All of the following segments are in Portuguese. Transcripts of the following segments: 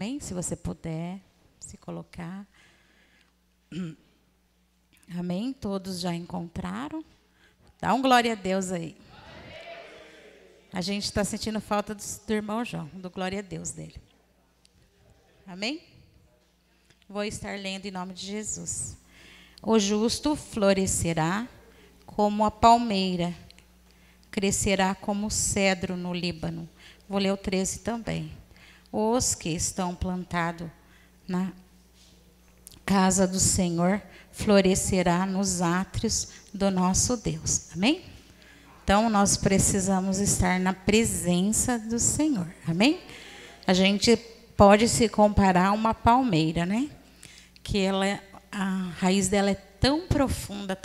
Amém? Se você puder se colocar. Amém? Todos já encontraram? Dá um glória a Deus aí. A gente está sentindo falta do irmão João, do glória a Deus dele. Amém? Vou estar lendo em nome de Jesus. O justo florescerá como a palmeira, crescerá como o cedro no Líbano. Vou ler o 13 também. Os que estão plantados na casa do Senhor florescerá nos átrios do nosso Deus. Amém? Então, nós precisamos estar na presença do Senhor. Amém? A gente pode se comparar a uma palmeira, né? Que ela, a raiz dela é tão profunda,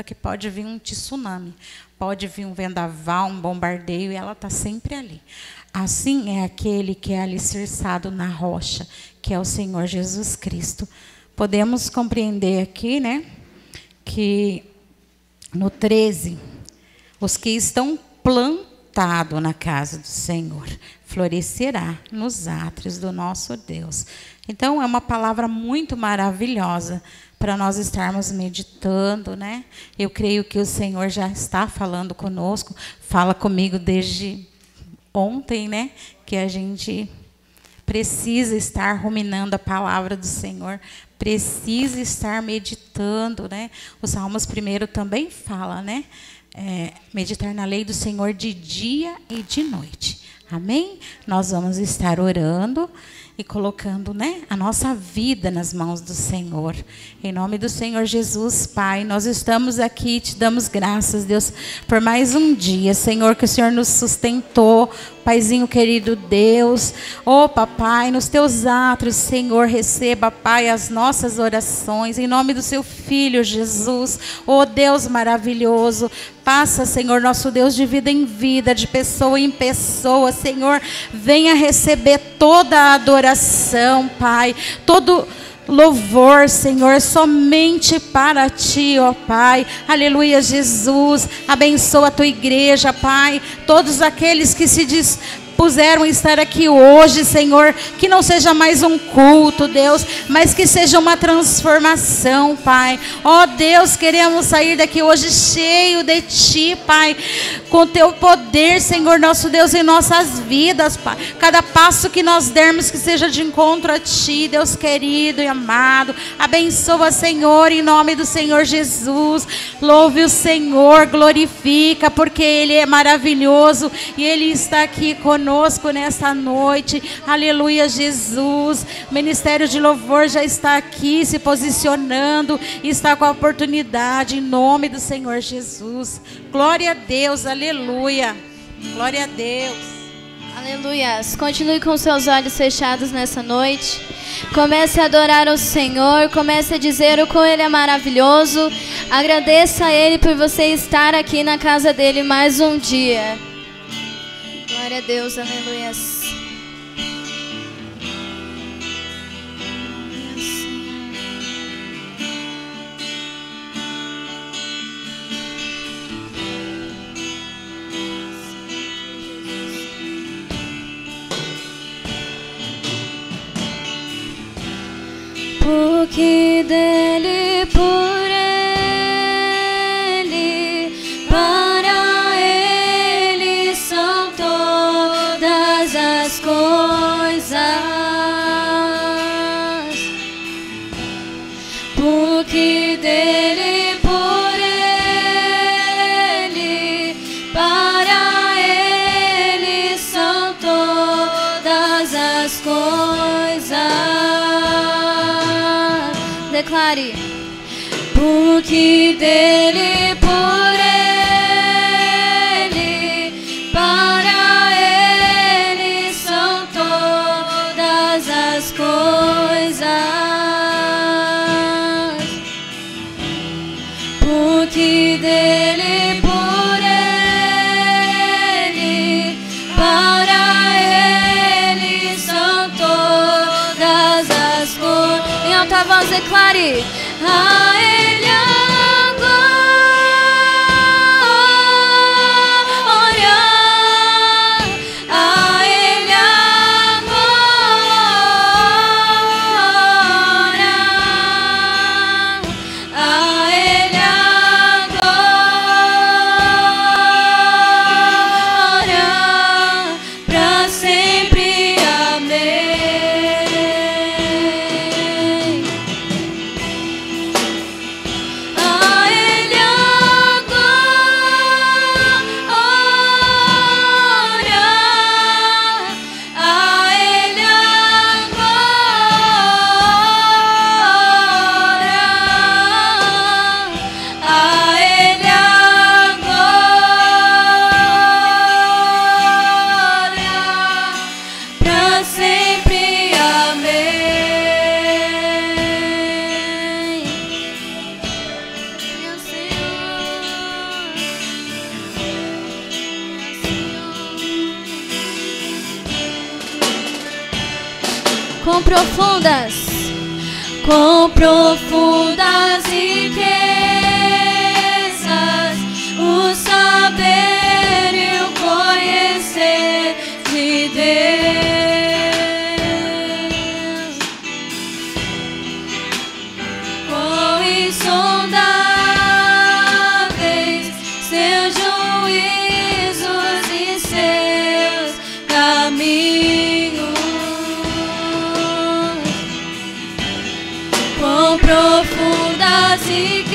que pode vir um tsunami, pode vir um vendaval, um bombardeio, e ela está sempre ali. Assim é aquele que é alicerçado na rocha, que é o Senhor Jesus Cristo. Podemos compreender aqui, né, que no 13, os que estão plantados na casa do Senhor florescerá nos átrios do nosso Deus. Então, é uma palavra muito maravilhosa para nós estarmos meditando, né? Eu creio que o Senhor já está falando conosco, fala comigo desde ontem, né? Que a gente precisa estar ruminando a palavra do Senhor, precisa estar meditando, né? O Salmos 1 também fala, né? Meditar na lei do Senhor de dia e de noite. Amém? Nós vamos estar orando e colocando, né, a nossa vida nas mãos do Senhor. Em nome do Senhor Jesus, Pai, nós estamos aqui, te damos graças, Deus, por mais um dia, Senhor, que o Senhor nos sustentou, Paizinho querido Deus. Oh, Papai, nos teus átrios, Senhor, receba, Pai, as nossas orações, em nome do seu Filho Jesus. Oh, Deus maravilhoso, passa, Senhor, nosso Deus, de vida em vida, de pessoa em pessoa, Senhor, venha receber toda a adoração, Pai, todo louvor, Senhor, somente para Ti, ó Pai. Aleluia, Jesus. Abençoa a Tua igreja, Pai. Todos aqueles que se dispuseram estar aqui hoje, Senhor, que não seja mais um culto, Deus, mas que seja uma transformação, Pai. Ó Deus, queremos sair daqui hoje cheio de Ti, Pai, com Teu poder, Senhor, nosso Deus, em nossas vidas, Pai. Cada passo que nós dermos que seja de encontro a Ti, Deus querido e amado. Abençoa, Senhor, em nome do Senhor Jesus. Louve o Senhor, glorifica, porque Ele é maravilhoso e Ele está aqui conosco nesta noite. Aleluia, Jesus. O Ministério de Louvor já está aqui se posicionando, está com a oportunidade, em nome do Senhor Jesus. Glória a Deus, aleluia. Glória a Deus. Aleluia. Continue com seus olhos fechados nessa noite. Comece a adorar o Senhor. Comece a dizer o quão Ele é maravilhoso. Agradeça a Ele por você estar aqui na casa dEle mais um dia. Glória a Deus, aleluia. Porque dele, por ele, para ele são todas as coisas. Porque dele, por ele, para ele são todas as coisas. Declare. Porque dele, por ele, para ele são todas as coisas. Porque dele, por ele, para ele são todas as coisas. Em alta voz declare. A Ele a glória, a Ele a glória. Quão profundas riquezas, o saber e o conhecer de Deus. Quão insondáveis seus juízos e seus caminhos. Quão profundas riquezas,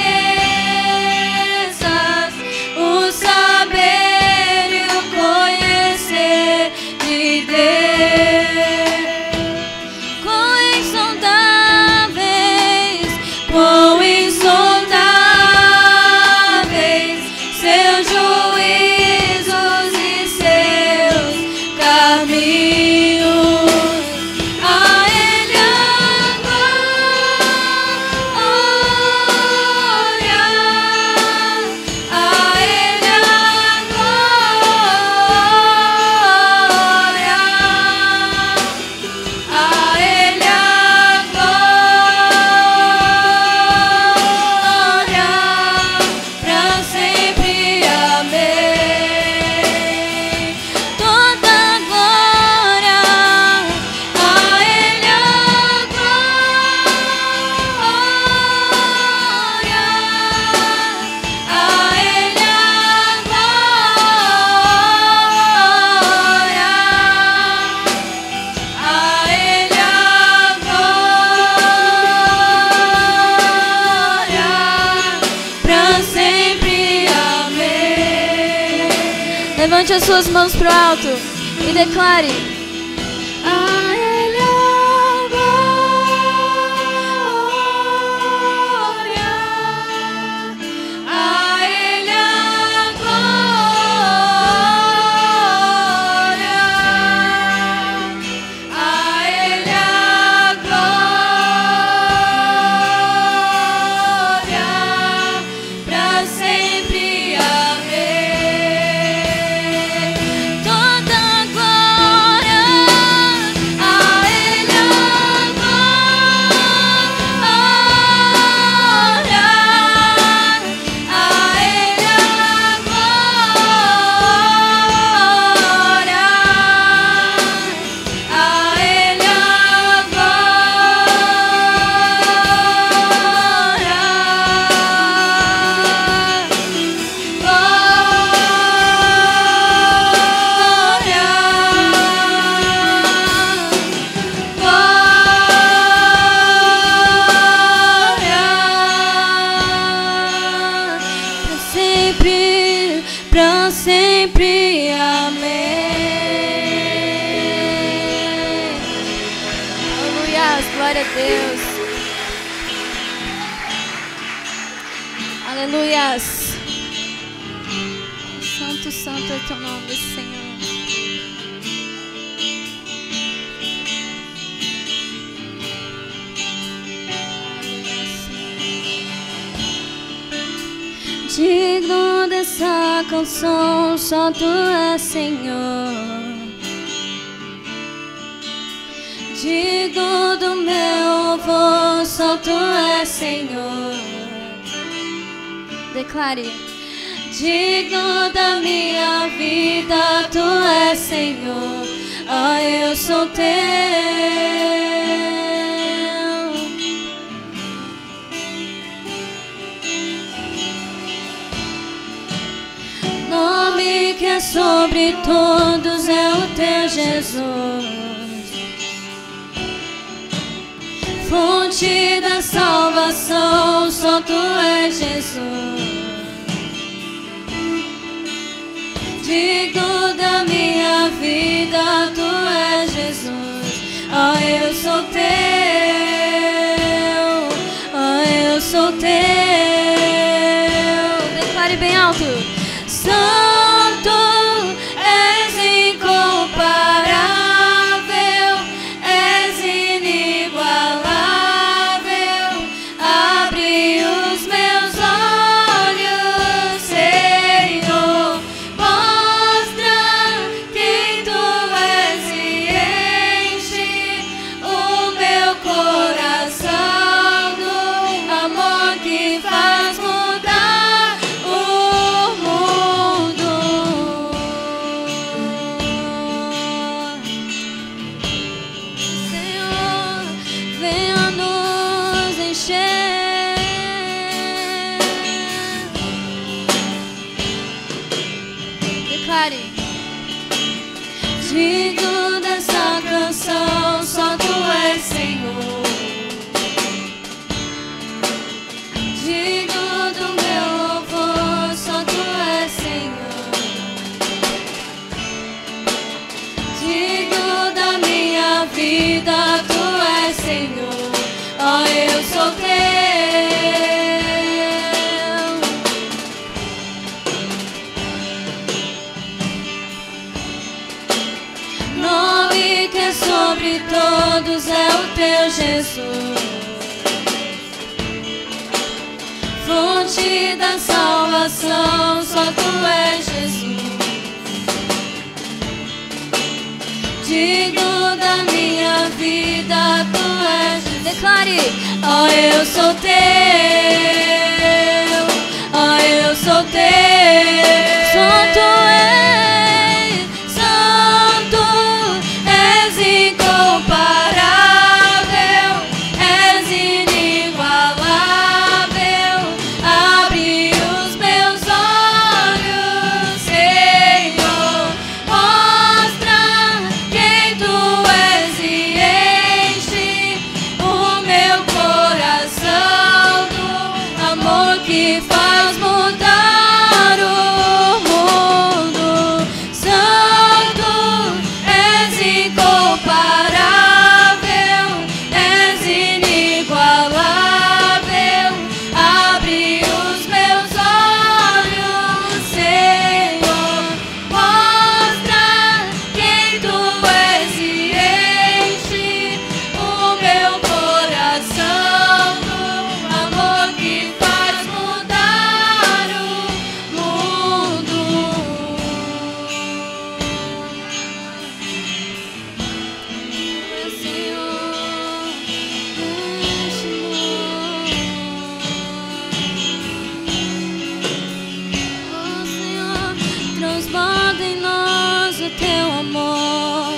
o saber e o conhecer de Deus. Quão insondáveis seus juízos e seus caminhos. Levante as suas mãos pro alto e declare: a Ele a glória, a Ele a glória, a Ele a glória, pra sempre. Amém. Pra sempre, amém. Aleluia, glória a Deus. Aleluia. Santo, santo é teu nome, Senhor. Digno dessa canção, só tu és, Senhor. Digno do meu louvor, só tu és, Senhor. Declare: digno da minha vida, tu és, Senhor. Ah, eu sou teu. Nome que é sobre todos é o teu Jesus, fonte da salvação, só tu és, Jesus. Digno da minha vida, tu és, Jesus. Ah, eu sou teu, ah, eu sou teu. Declare bem alto: Santo, és incomparável, és inigualável. Abre os meus olhos, Senhor, mostra quem tu és e enche o Jesus. Fonte da salvação, só tu és Jesus. Digno da minha vida, tu és. Declare: ó, eu sou teu, ó, eu sou teu. Santo és, santo és incomparável, és inigualável. Abre os meus olhos, Senhor, mostra quem tu és e enche o meu coração do amor que faz mudar o mundo. Santo és incomparável, és inigualável. Abre os meus olhos, Senhor, mostra quem tu és e enche o meu coração do amor que faz mudar o mundo. Senhor, transborda em nós o teu amor.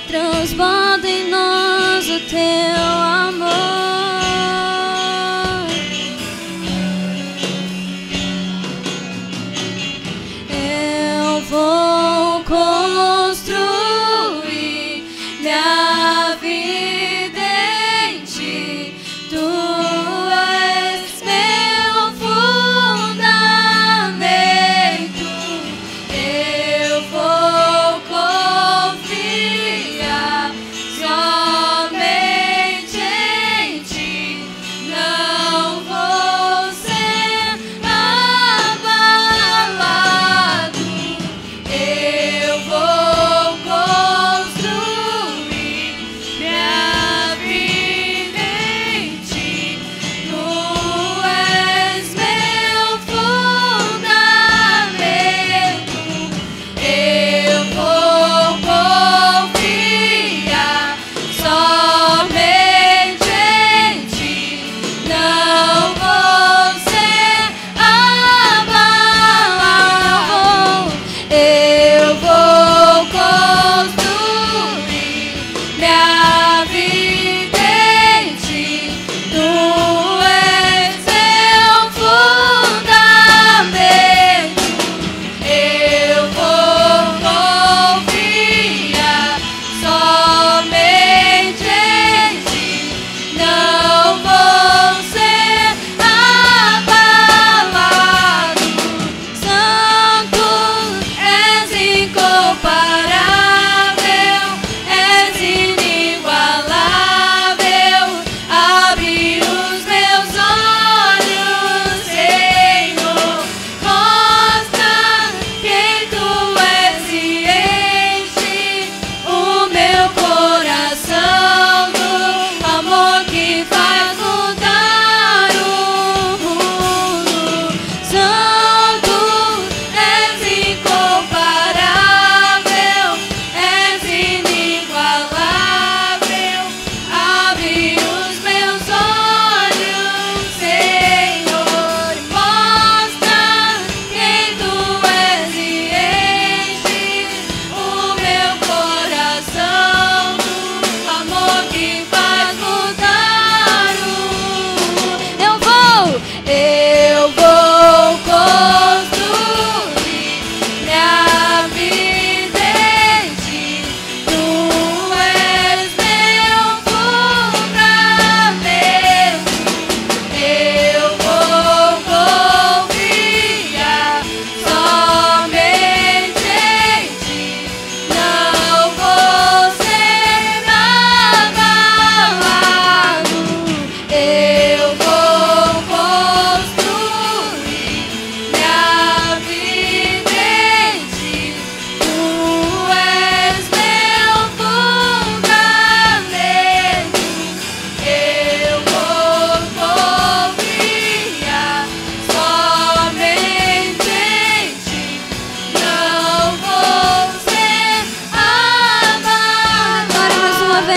Transborda em nós o teu amor. Eu vou construir minha vida em ti. Tu és meu fundamento. Eu vou confiar somente em ti. Não vou ser abalado. Eu vou construir minha vida em ti. Tu és meu fundamento. Eu vou confiar somente em ti. Não vou ser abalado. Eu vou construir minha vida em ti. Tu és meu fundamento. Eu vou confiar somente em ti. Não vou ser abalado. Santo és incomparável, és inigualável.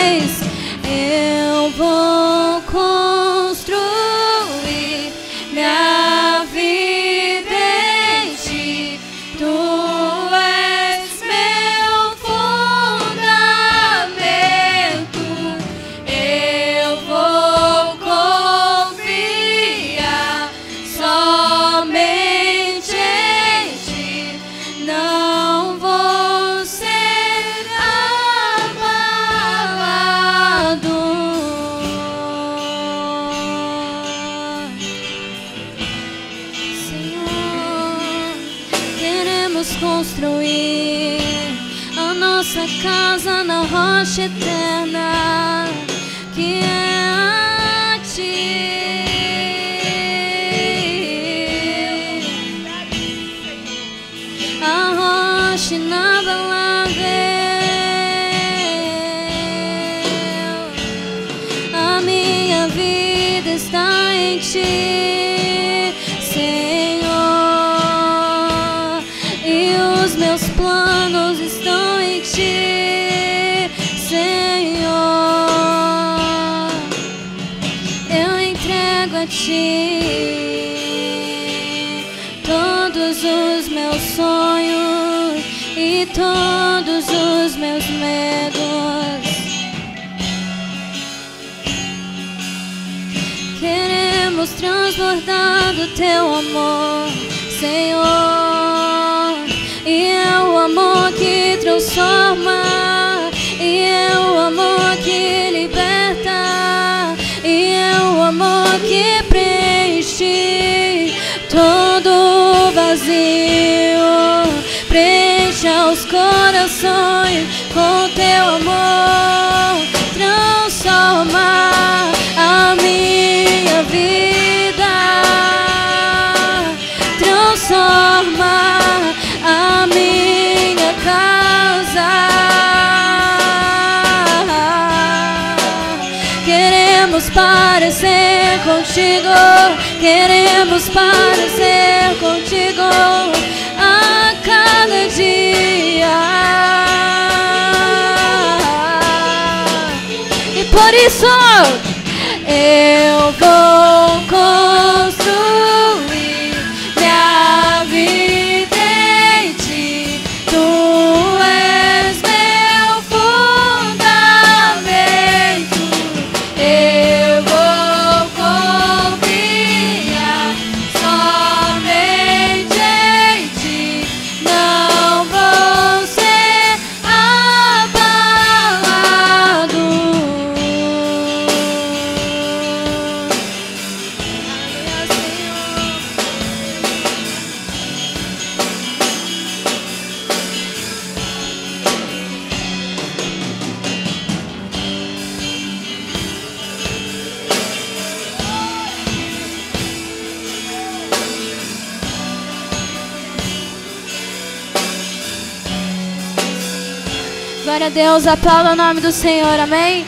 vez. Eu vou construir minha vida em ti. Tu és meu fundamento. Eu vou confiar somente em ti. Não vou ser abalado. Senhor, queremos construir a nossa casa na rocha eterna, que é a ti. A rocha inabalável, a minha vida está em ti, Senhor, e os meus planos estão em ti, Senhor. Eu entrego a ti todos os meus sonhos e todos os meus medos. Queremos transbordar do teu amor, Senhor. E é o amor que transforma, e é o amor que liberta, e é o amor que preenche todo vazio. Preencha os corações com teu amor. Transforma a minha vida. Transforma a minha casa. Queremos parecer contigo. Queremos parecer contigo a cada dia. E por isso eu vou construir minha vida em ti. Tu és meu fundamento. Eu vou confiar somente em ti. Não vou ser abalado. Glória a Deus, aplauda o nome do Senhor, amém?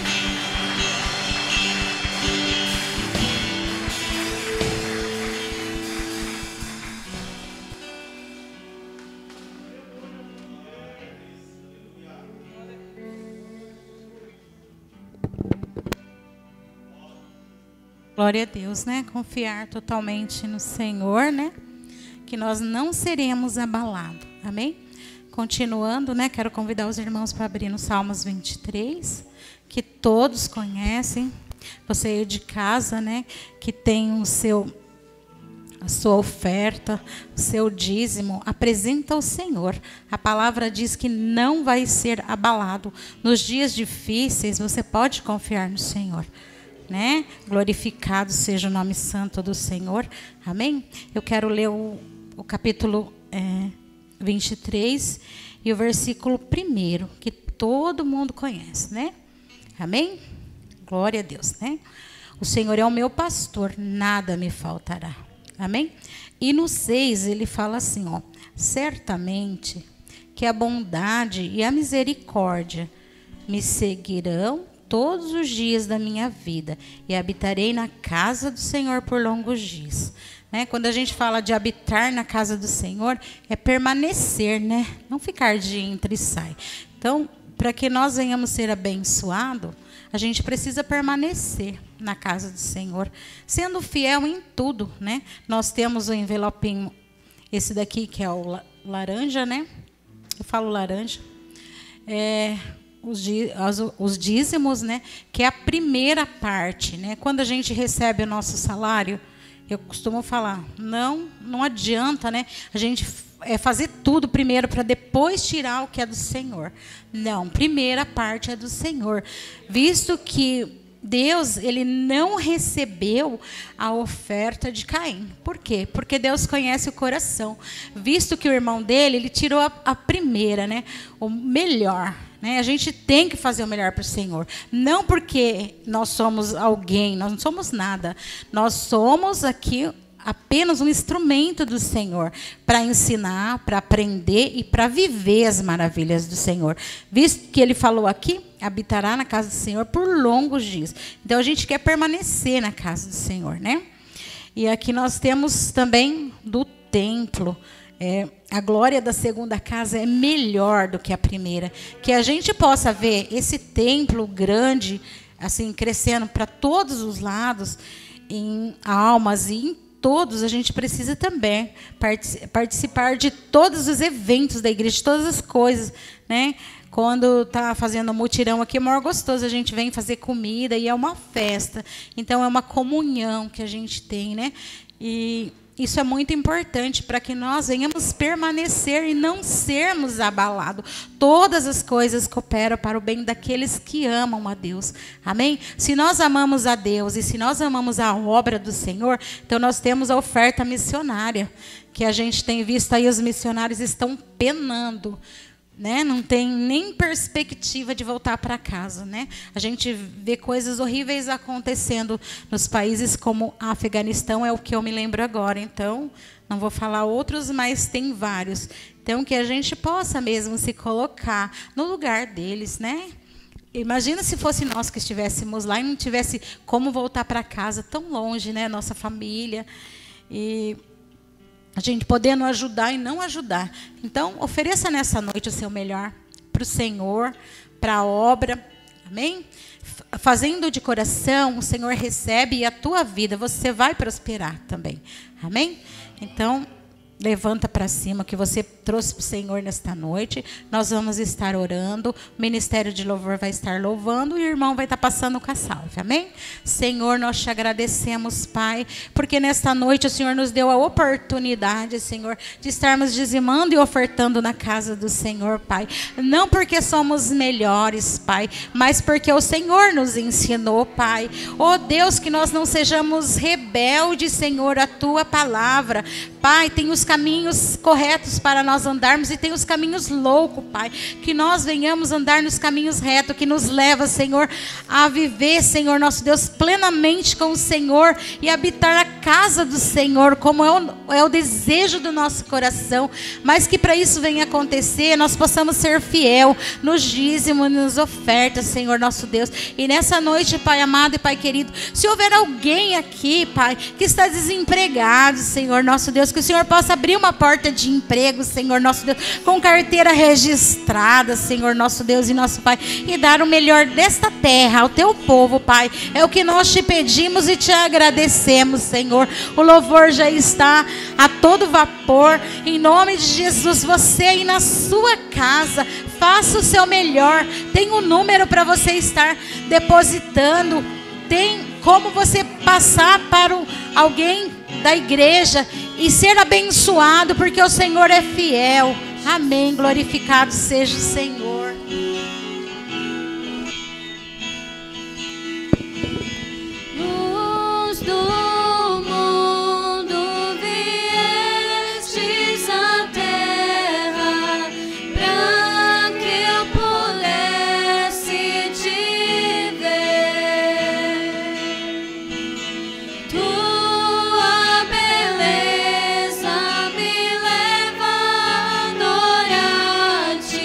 Glória a Deus, né? Confiar totalmente no Senhor, né? Que nós não seremos abalados. Amém? Continuando, né? Quero convidar os irmãos para abrir no Salmos 23, que todos conhecem. Você aí de casa, né? Que tem a sua oferta, o seu dízimo, apresenta ao Senhor. A palavra diz que não vai ser abalado. Nos dias difíceis, você pode confiar no Senhor, né? Glorificado seja o nome santo do Senhor. Amém? Eu quero ler o capítulo 23 e o versículo 1, que todo mundo conhece, né? Amém? Glória a Deus, né? O Senhor é o meu pastor, nada me faltará. Amém? E no 6 ele fala assim, ó: certamente que a bondade e a misericórdia me seguirão todos os dias da minha vida e habitarei na casa do Senhor por longos dias. Né? Quando a gente fala de habitar na casa do Senhor, é permanecer, né? Não ficar de entra e sai. Então, para que nós venhamos ser abençoados, a gente precisa permanecer na casa do Senhor, sendo fiel em tudo, né? Nós temos o envelopinho, esse daqui que é o laranja, né? Eu falo laranja. Os dízimos, né? Que é a primeira parte, né? Quando a gente recebe o nosso salário, eu costumo falar, não adianta, né? A gente fazer tudo primeiro para depois tirar o que é do Senhor. Não, primeira parte é do Senhor. Visto que Deus, ele não recebeu a oferta de Caim. Por quê? Porque Deus conhece o coração. Visto que o irmão dele, ele tirou a primeira, né? O melhor. Né? A gente tem que fazer o melhor para o Senhor. Não porque nós somos alguém, nós não somos nada. Nós somos aqui apenas um instrumento do Senhor para ensinar, para aprender e para viver as maravilhas do Senhor. Visto que ele falou aqui, habitará na casa do Senhor por longos dias. Então a gente quer permanecer na casa do Senhor, né? E aqui nós temos também do templo. A glória da segunda casa é melhor do que a primeira. Que a gente possa ver esse templo grande, assim, crescendo para todos os lados, em almas e em todos, a gente precisa também participar de todos os eventos da igreja, de todas as coisas, né? Quando está fazendo mutirão aqui, é maior gostoso, a gente vem fazer comida e é uma festa. Então, é uma comunhão que a gente tem, né? E isso é muito importante para que nós venhamos permanecer e não sermos abalados. Todas as coisas cooperam para o bem daqueles que amam a Deus. Amém? Se nós amamos a Deus e se nós amamos a obra do Senhor, então nós temos a oferta missionária, que a gente tem visto aí, os missionários estão penando. Né? Não tem nem perspectiva de voltar para casa, né? A gente vê coisas horríveis acontecendo nos países como Afeganistão, é o que eu me lembro agora. Então, não vou falar outros, mas tem vários. Então, que a gente possa mesmo se colocar no lugar deles, né? Imagina se fosse nós que estivéssemos lá e não tivesse como voltar para casa tão longe, né? Nossa família. E a gente podendo ajudar e não ajudar. Então, ofereça nessa noite o seu melhor para o Senhor, para a obra. Amém? Fazendo de coração, o Senhor recebe e a tua vida, você vai prosperar também. Amém? Então, levanta para cima o que você trouxe para o Senhor nesta noite. Nós vamos estar orando. O Ministério de Louvor vai estar louvando e o irmão vai estar passando com a salve. Amém? Senhor, nós te agradecemos, Pai, porque nesta noite o Senhor nos deu a oportunidade, Senhor, de estarmos dizimando e ofertando na casa do Senhor, Pai. Não porque somos melhores, Pai, mas porque o Senhor nos ensinou, Pai. Oh Deus, que nós não sejamos rebeldes, Senhor, à tua palavra. Pai, tem os caminhos corretos para nós andarmos e tem os caminhos loucos, Pai. Que nós venhamos andar nos caminhos retos, que nos leva, Senhor, a viver, Senhor, nosso Deus, plenamente com o Senhor e habitar a casa do Senhor, como é o desejo do nosso coração. Mas que para isso venha acontecer, nós possamos ser fiel nos dízimos, nas ofertas, Senhor, nosso Deus. E nessa noite, Pai amado e Pai querido, se houver alguém aqui, Pai, que está desempregado, Senhor, nosso Deus, que o Senhor possa abrir uma porta de emprego, Senhor, nosso Deus, com carteira registrada, Senhor, nosso Deus e nosso Pai, e dar o melhor desta terra ao teu povo, Pai. É o que nós te pedimos e te agradecemos, Senhor. O louvor já está a todo vapor. Em nome de Jesus, você aí na sua casa, faça o seu melhor. Tem um número para você estar depositando. Tem como você passar para alguém da igreja e ser abençoado, porque o Senhor é fiel. Amém. Glorificado seja o Senhor. Luz do mundo, viestes à terra, para que eu pudesse te ver. Tua beleza me leva a adorar-te,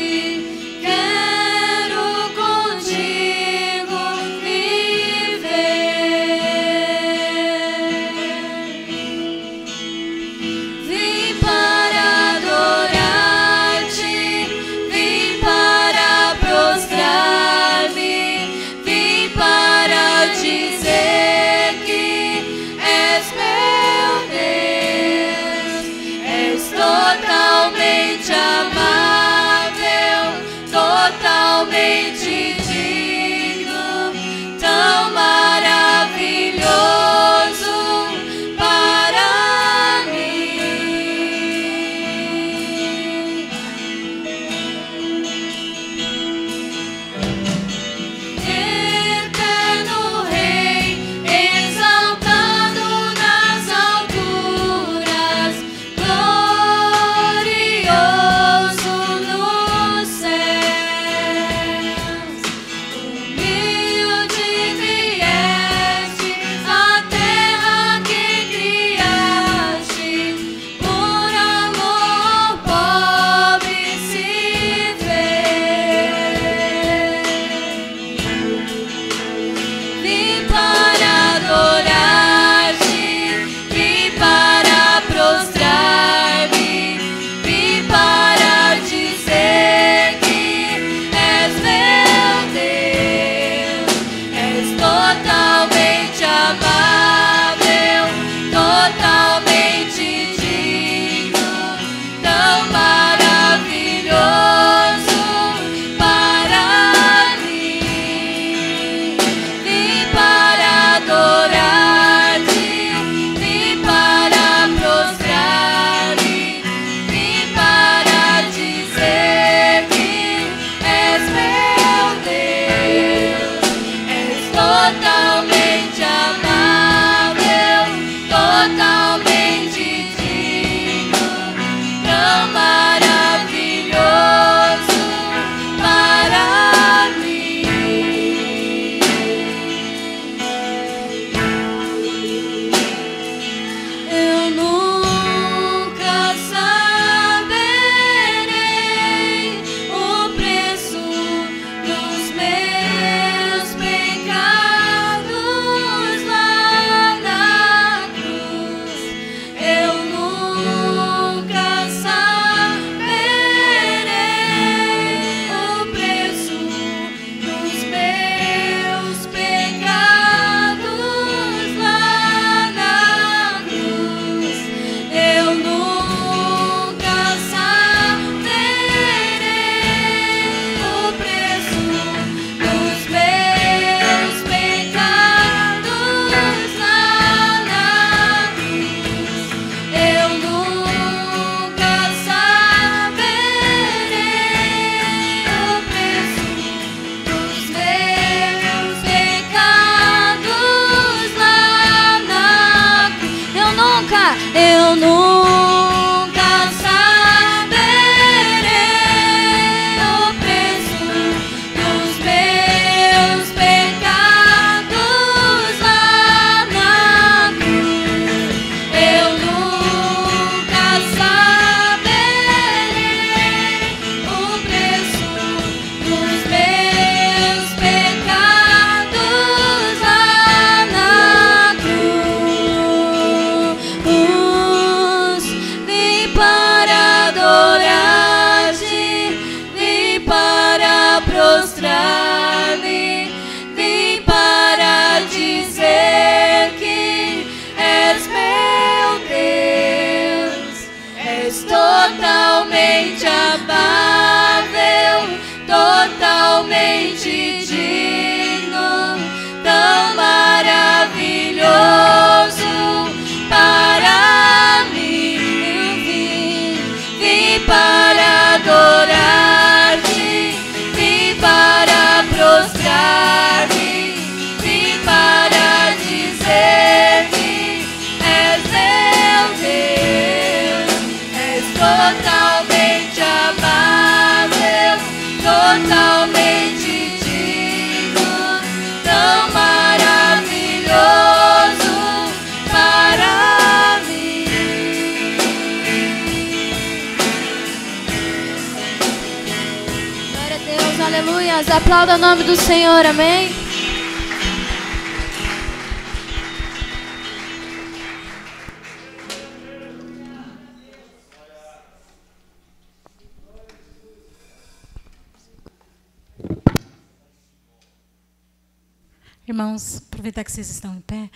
Eu nunca saberei o preço dos meus pecados lá na cruz. Eu nunca saberei o preço dos meus pecados lá na cruz. Vim para adorar-te, vim para prostrar-me, vim para dizer que és meu Deus. És totalmente amável, totalmente digno, tão maravilhoso para mim. Vim para adorar-te, vim para prostrar-me, vim para dizer que és meu Deus. És totalmente amável, totalmente digno, tão maravilhoso para mim. Glória a Deus, aleluias. Aplauda o nome do Senhor, amém? Irmãos, aproveitar que vocês estão em pé,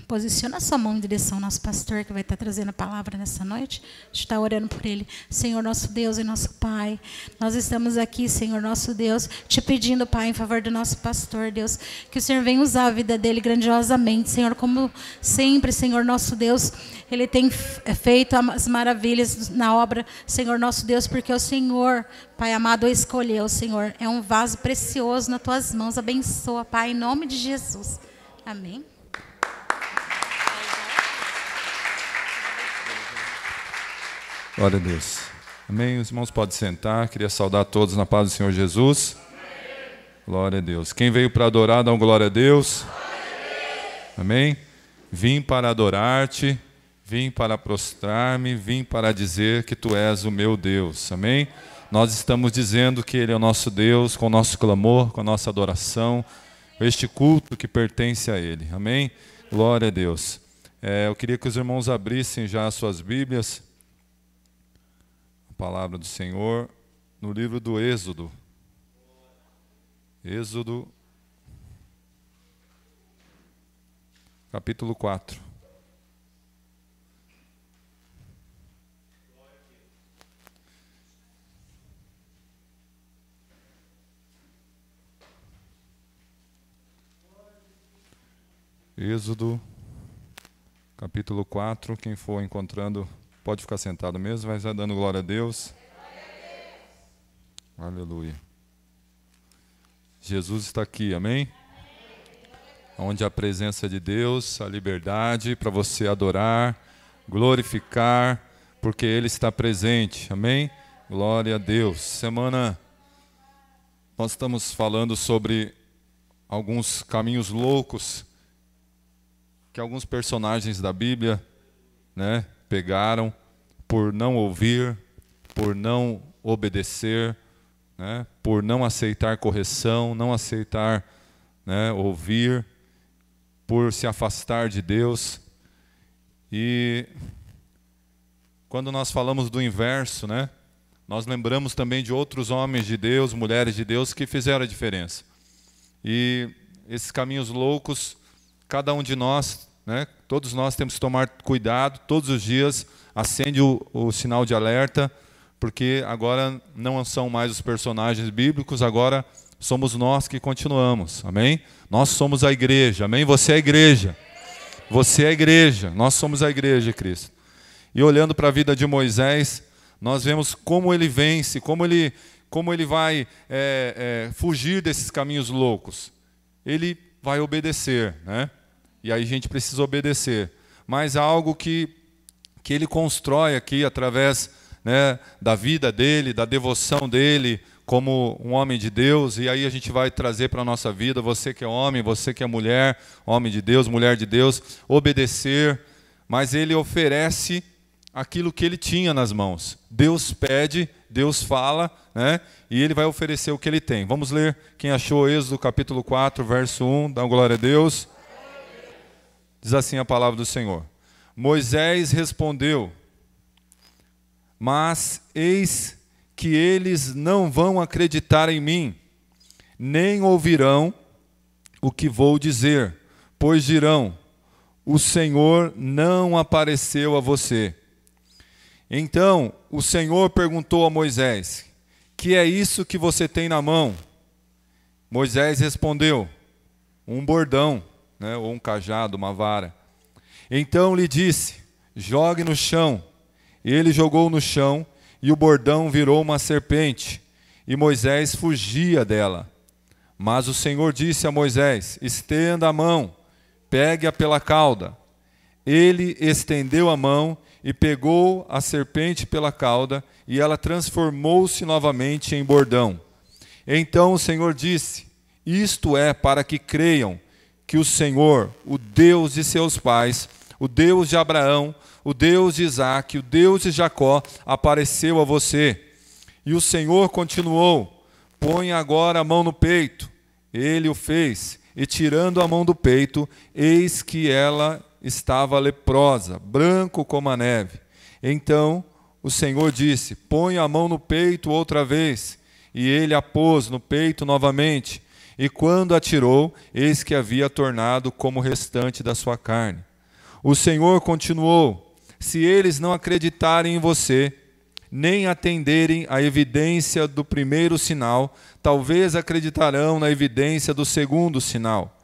posiciona a sua mão em direção ao nosso pastor, que vai estar trazendo a palavra nessa noite. A gente está orando por ele. Senhor, nosso Deus e nosso Pai, nós estamos aqui, Senhor, nosso Deus, te pedindo, Pai, em favor do nosso pastor, Deus, que o Senhor venha usar a vida dele grandiosamente, Senhor, como sempre, Senhor, nosso Deus, ele tem feito as maravilhas na obra, Senhor, nosso Deus, porque o Senhor, Pai amado, o escolheu, Senhor, é um vaso precioso nas tuas mãos. Abençoa, Pai, em nome de Jesus. Amém. Glória a Deus. Amém? Os irmãos podem sentar. Queria saudar todos na paz do Senhor Jesus. Amém. Glória a Deus. Quem veio para adorar, dá um glória a Deus. Amém? Vim para adorar-te, vim para prostrar-me, vim para dizer que tu és o meu Deus. Amém? Nós estamos dizendo que Ele é o nosso Deus, com o nosso clamor, com a nossa adoração, este culto que pertence a Ele. Amém? Glória a Deus. Eu queria que os irmãos abrissem já as suas Bíblias, a palavra do Senhor, no livro do Êxodo. Êxodo, capítulo 4. Êxodo, capítulo 4, quem for encontrando, pode ficar sentado mesmo, vai já dando glória a Deus. Aleluia. Jesus está aqui, amém? Onde a presença de Deus, a liberdade para você adorar, glorificar, porque Ele está presente, amém? Glória a Deus. Semana, nós estamos falando sobre alguns caminhos loucos que alguns personagens da Bíblia, né, pegaram por não ouvir, por não obedecer, né, por não aceitar correção, não aceitar, né, ouvir, por se afastar de Deus. E quando nós falamos do inverso, né, nós lembramos também de outros homens de Deus, mulheres de Deus que fizeram a diferença. E esses caminhos loucos, cada um de nós, né, todos nós temos que tomar cuidado, todos os dias acende o sinal de alerta, porque agora não são mais os personagens bíblicos, agora somos nós que continuamos, amém? Nós somos a igreja, amém? Você é a igreja, você é a igreja, nós somos a igreja de Cristo. E olhando para a vida de Moisés, nós vemos como ele vence, como ele vai fugir desses caminhos loucos. Ele vai obedecer, né? E aí a gente precisa obedecer. mas algo que ele constrói aqui através, né, da vida dele, da devoção dele como um homem de Deus. E aí a gente vai trazer para a nossa vida, você que é homem, você que é mulher, homem de Deus, mulher de Deus, obedecer. Mas ele oferece aquilo que ele tinha nas mãos. Deus pede, Deus fala, né? E ele vai oferecer o que ele tem. Vamos ler, quem achou Êxodo capítulo 4, verso 1, dá glória a Deus. Diz assim a palavra do Senhor. Moisés respondeu: mas eis que eles não vão acreditar em mim, nem ouvirão o que vou dizer, pois dirão: o Senhor não apareceu a você. Então o Senhor perguntou a Moisés: que é isso que você tem na mão? Moisés respondeu: um bordão, né, ou um cajado, uma vara. Então lhe disse: jogue no chão. Ele jogou no chão, e o bordão virou uma serpente, e Moisés fugia dela. Mas o Senhor disse a Moisés: estenda a mão, pegue-a pela cauda. Ele estendeu a mão e pegou a serpente pela cauda, e ela transformou-se novamente em bordão. Então o Senhor disse: isto é para que creiam que o Senhor, o Deus de seus pais, o Deus de Abraão, o Deus de Isaque, o Deus de Jacó, apareceu a você. E o Senhor continuou: põe agora a mão no peito. Ele o fez, e tirando a mão do peito, eis que ela estava leprosa, branco como a neve. Então o Senhor disse: põe a mão no peito outra vez. E ele a pôs no peito novamente. E quando a tirou, eis que havia tornado como o restante da sua carne. O Senhor continuou: se eles não acreditarem em você, nem atenderem à evidência do primeiro sinal, talvez acreditarão na evidência do segundo sinal.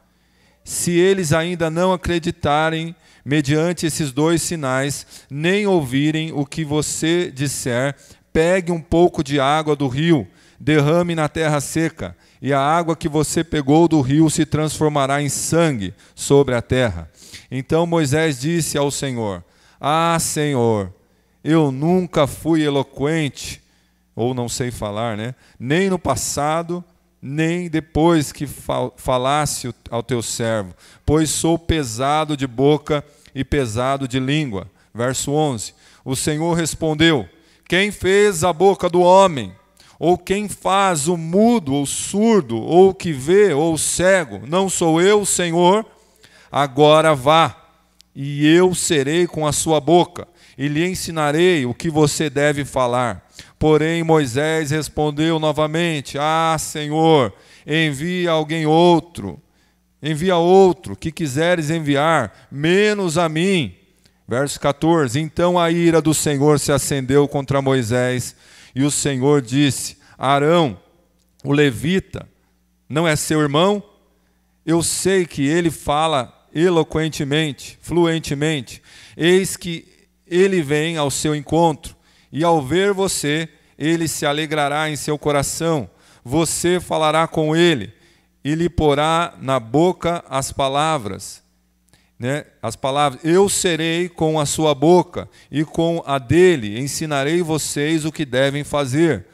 Se eles ainda não acreditarem mediante esses dois sinais, nem ouvirem o que você disser, pegue um pouco de água do rio, derrame na terra seca, e a água que você pegou do rio se transformará em sangue sobre a terra. Então Moisés disse ao Senhor: ah, Senhor, eu nunca fui eloquente, ou não sei falar, né? Nem no passado, nem depois que falasse ao teu servo, pois sou pesado de boca e pesado de língua. Verso 11. O Senhor respondeu: quem fez a boca do homem? Ou quem faz o mudo, ou surdo, ou o que vê, ou o cego? Não sou eu, Senhor? Agora vá, e eu serei com a sua boca, e lhe ensinarei o que você deve falar. Porém Moisés respondeu novamente: ah, Senhor, envia outro que quiseres enviar, menos a mim. Verso 14. Então a ira do Senhor se acendeu contra Moisés, e o Senhor disse: Arão, o levita, não é seu irmão? Eu sei que ele fala eloquentemente, fluentemente. Eis que ele vem ao seu encontro, e ao ver você, ele se alegrará em seu coração. Você falará com ele, e lhe porá na boca as palavras. As palavras: eu serei com a sua boca, e com a dele ensinarei vocês o que devem fazer.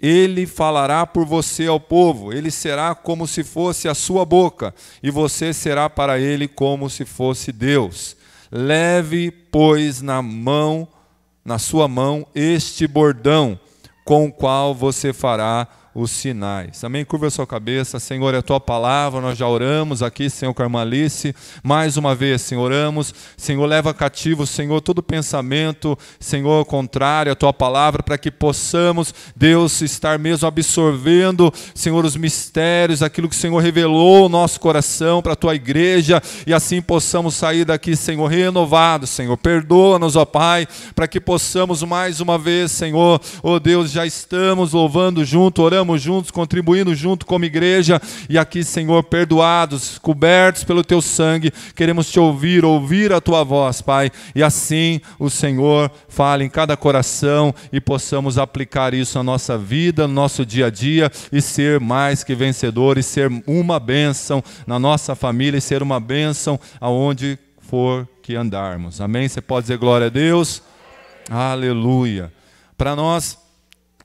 Ele falará por você ao povo, ele será como se fosse a sua boca, e você será para ele como se fosse Deus. Leve, pois, na sua mão este bordão, com o qual você fará os sinais. Amém? Curva a sua cabeça. Senhor, é a tua palavra, nós já oramos aqui, Senhor Carmalice, mais uma vez, Senhor, oramos. Senhor, leva cativo, Senhor, todo pensamento, Senhor, contrário à tua palavra, para que possamos, Deus, estar mesmo absorvendo, Senhor, os mistérios, aquilo que o Senhor revelou no nosso coração para a tua igreja, e assim possamos sair daqui, Senhor, renovados, Senhor. Perdoa-nos, ó Pai, para que possamos mais uma vez, Senhor, ó Deus, já estamos louvando junto, orando juntos, contribuindo junto como igreja, e aqui, Senhor, perdoados, cobertos pelo teu sangue, queremos te ouvir a tua voz, Pai, e assim o Senhor fale em cada coração e possamos aplicar isso na nossa vida, no nosso dia a dia, e ser mais que vencedores, ser uma bênção na nossa família, e ser uma bênção aonde for que que andarmos. Amém? Você pode dizer glória a Deus? Aleluia. Para nós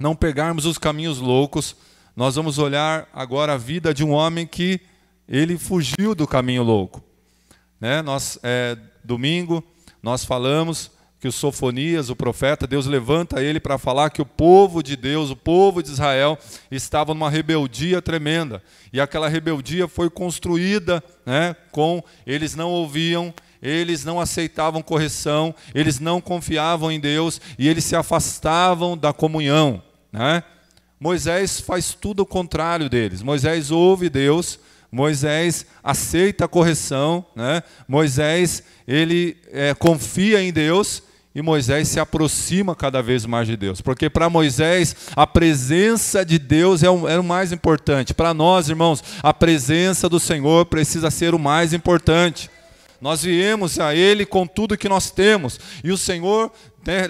não pegarmos os caminhos loucos, nós vamos olhar agora a vida de um homem que ele fugiu do caminho louco. Né? Domingo, nós falamos que o Sofonias, o profeta, Deus levanta ele para falar que o povo de Deus, o povo de Israel, estava numa rebeldia tremenda. E aquela rebeldia foi construída, né, eles não ouviam, eles não aceitavam correção, eles não confiavam em Deus e eles se afastavam da comunhão. Né? Moisés faz tudo o contrário deles. Moisés ouve Deus, Moisés aceita a correção, né? Moisés ele confia em Deus e Moisés se aproxima cada vez mais de Deus. Porque para Moisés a presença de Deus é o mais importante. Para nós, irmãos, a presença do Senhor precisa ser o mais importante. Nós viemos a Ele com tudo que nós temos. E o Senhor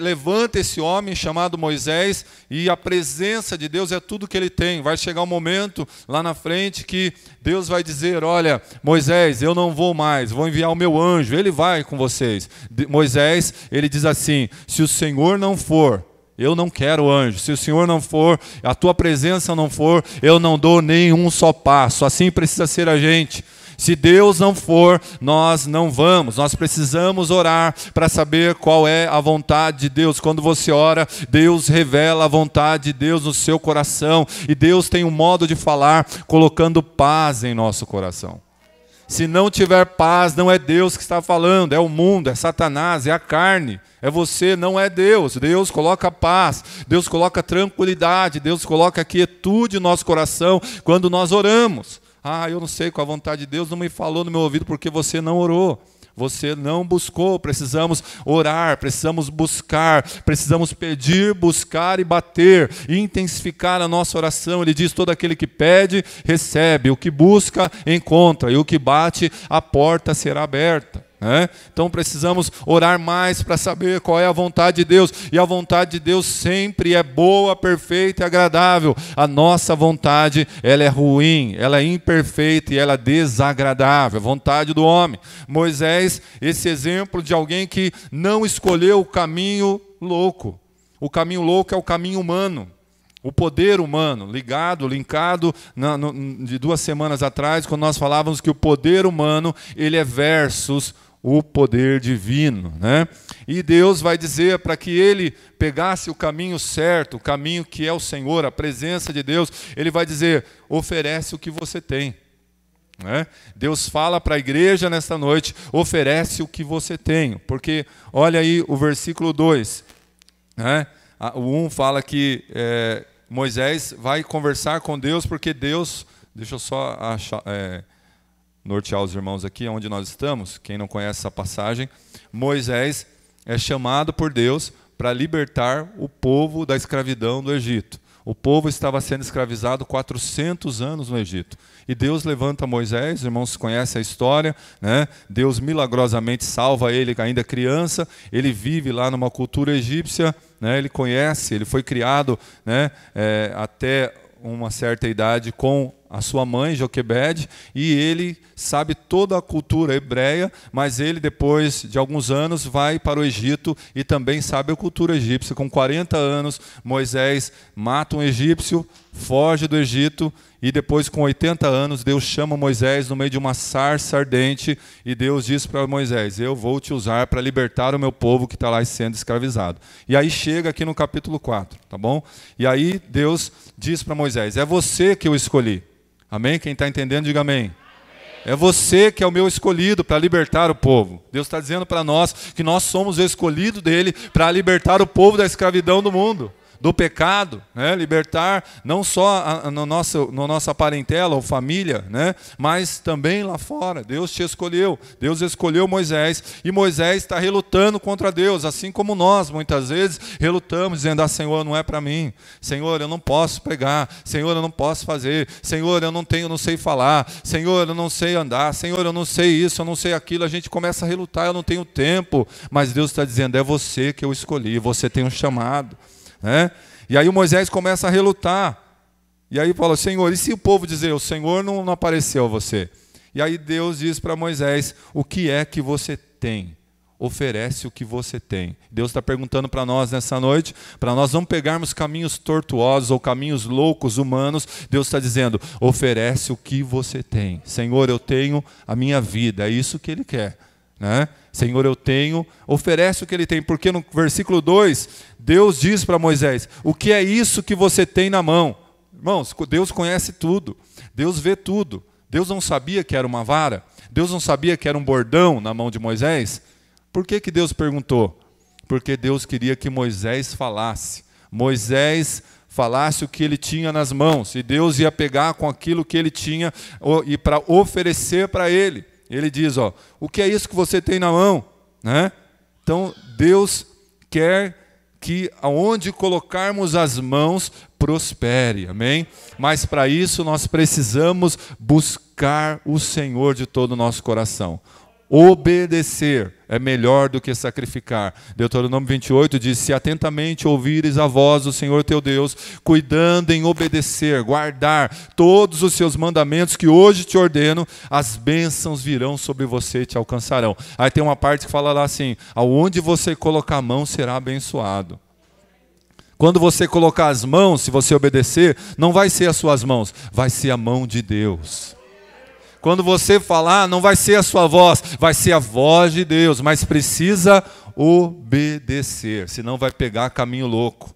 levanta esse homem chamado Moisés e a presença de Deus é tudo que ele tem. Vai chegar um momento lá na frente que Deus vai dizer, olha, Moisés, eu não vou mais, vou enviar o meu anjo, ele vai com vocês. Moisés, ele diz assim, se o Senhor não for, eu não quero anjo. Se o Senhor não for, a tua presença não for, eu não dou nenhum só passo. Assim precisa ser a gente. Se Deus não for, nós não vamos. Nós precisamos orar para saber qual é a vontade de Deus. Quando você ora, Deus revela a vontade de Deus no seu coração. E Deus tem um modo de falar colocando paz em nosso coração. Se não tiver paz, não é Deus que está falando, é o mundo, é Satanás, é a carne. É você, não é Deus. Deus coloca paz, Deus coloca tranquilidade, Deus coloca quietude no nosso coração quando nós oramos. Ah, eu não sei qual a vontade de Deus, não me falou no meu ouvido porque você não orou. Você não buscou. Precisamos orar, precisamos buscar, precisamos pedir, buscar e bater, e intensificar a nossa oração. Ele diz, todo aquele que pede, recebe. O que busca, encontra. E o que bate, a porta será aberta. Então precisamos orar mais para saber qual é a vontade de Deus. E a vontade de Deus sempre é boa, perfeita e agradável. A nossa vontade, ela é ruim, ela é imperfeita e ela é desagradável. A vontade do homem. Moisés, esse exemplo de alguém que não escolheu o caminho louco. O caminho louco é o caminho humano. O poder humano, linkado de 2 semanas atrás, quando nós falávamos que o poder humano, ele é versus o poder divino, né? E Deus vai dizer para que ele pegasse o caminho certo, o caminho que é o Senhor, a presença de Deus, ele vai dizer, oferece o que você tem. Deus fala para a igreja nesta noite, oferece o que você tem, porque olha aí o versículo 2, o 1 fala que Moisés vai conversar com Deus, porque Deus, deixa eu só nortear os irmãos aqui, onde nós estamos, quem não conhece essa passagem, Moisés é chamado por Deus para libertar o povo da escravidão do Egito. O povo estava sendo escravizado 400 anos no Egito. E Deus levanta Moisés, os irmãos conhecem a história, né? Deus milagrosamente salva ele ainda criança, ele vive lá numa cultura egípcia, né? Ele conhece, ele foi criado, né? Até uma certa idade com a sua mãe, Joquebede, e ele sabe toda a cultura hebreia, mas ele, depois de alguns anos, vai para o Egito e também sabe a cultura egípcia. Com 40 anos, Moisés mata um egípcio, foge do Egito, e depois, com 80 anos, Deus chama Moisés no meio de uma sarça ardente, e Deus diz para Moisés, eu vou te usar para libertar o meu povo que está lá sendo escravizado. E aí chega aqui no capítulo 4, tá bom? E aí Deus diz para Moisés, é você que eu escolhi. Amém? Quem está entendendo, diga amém. É você que é o meu escolhido para libertar o povo. Deus está dizendo para nós que nós somos o escolhido dele para libertar o povo da escravidão do mundo, do pecado, né? Libertar não só no nossa parentela ou família, né? Mas também lá fora. Deus te escolheu, Deus escolheu Moisés, e Moisés está relutando contra Deus, assim como nós muitas vezes relutamos, dizendo, Senhor, não é para mim, Senhor, eu não posso pregar, Senhor, eu não posso fazer, Senhor, eu não sei falar, Senhor, eu não sei andar, Senhor, eu não sei isso, eu não sei aquilo. A gente começa a relutar, eu não tenho tempo, mas Deus está dizendo, é você que eu escolhi, você tem um chamado. E aí o Moisés começa a relutar. E aí fala, Senhor, e se o povo dizer, o Senhor não apareceu a você? E aí Deus diz para Moisés, o que é que você tem? oferece o que você tem. Deus está perguntando para nós nessa noite, para nós não pegarmos caminhos tortuosos ou caminhos loucos, humanos. Deus está dizendo, oferece o que você tem. Senhor, eu tenho a minha vida, é isso que Ele quer, né? Senhor, eu tenho, oferece o que Ele tem, porque no versículo 2, Deus diz para Moisés, o que é isso que você tem na mão? Irmãos, Deus conhece tudo, Deus vê tudo. Deus não sabia que era uma vara? Deus não sabia que era um bordão na mão de Moisés? Por que Deus perguntou? Porque Deus queria que Moisés falasse. Moisés falasse o que ele tinha nas mãos. E Deus ia pegar com aquilo que ele tinha e para oferecer para ele. Ele diz, ó, o que é isso que você tem na mão? Né? Então, Deus quer que aonde colocarmos as mãos, prospere. Amém? Mas para isso nós precisamos buscar o Senhor de todo o nosso coração. Obedecer é melhor do que sacrificar. Deuteronômio 28 diz, se atentamente ouvires a voz do Senhor teu Deus, cuidando em obedecer, guardar todos os seus mandamentos que hoje te ordeno, as bênçãos virão sobre você e te alcançarão. Aí tem uma parte que fala lá assim, aonde você colocar a mão será abençoado. Quando você colocar as mãos, se você obedecer, não vai ser as suas mãos, vai ser a mão de Deus. Quando você falar, não vai ser a sua voz, vai ser a voz de Deus, mas precisa obedecer, senão vai pegar caminho louco.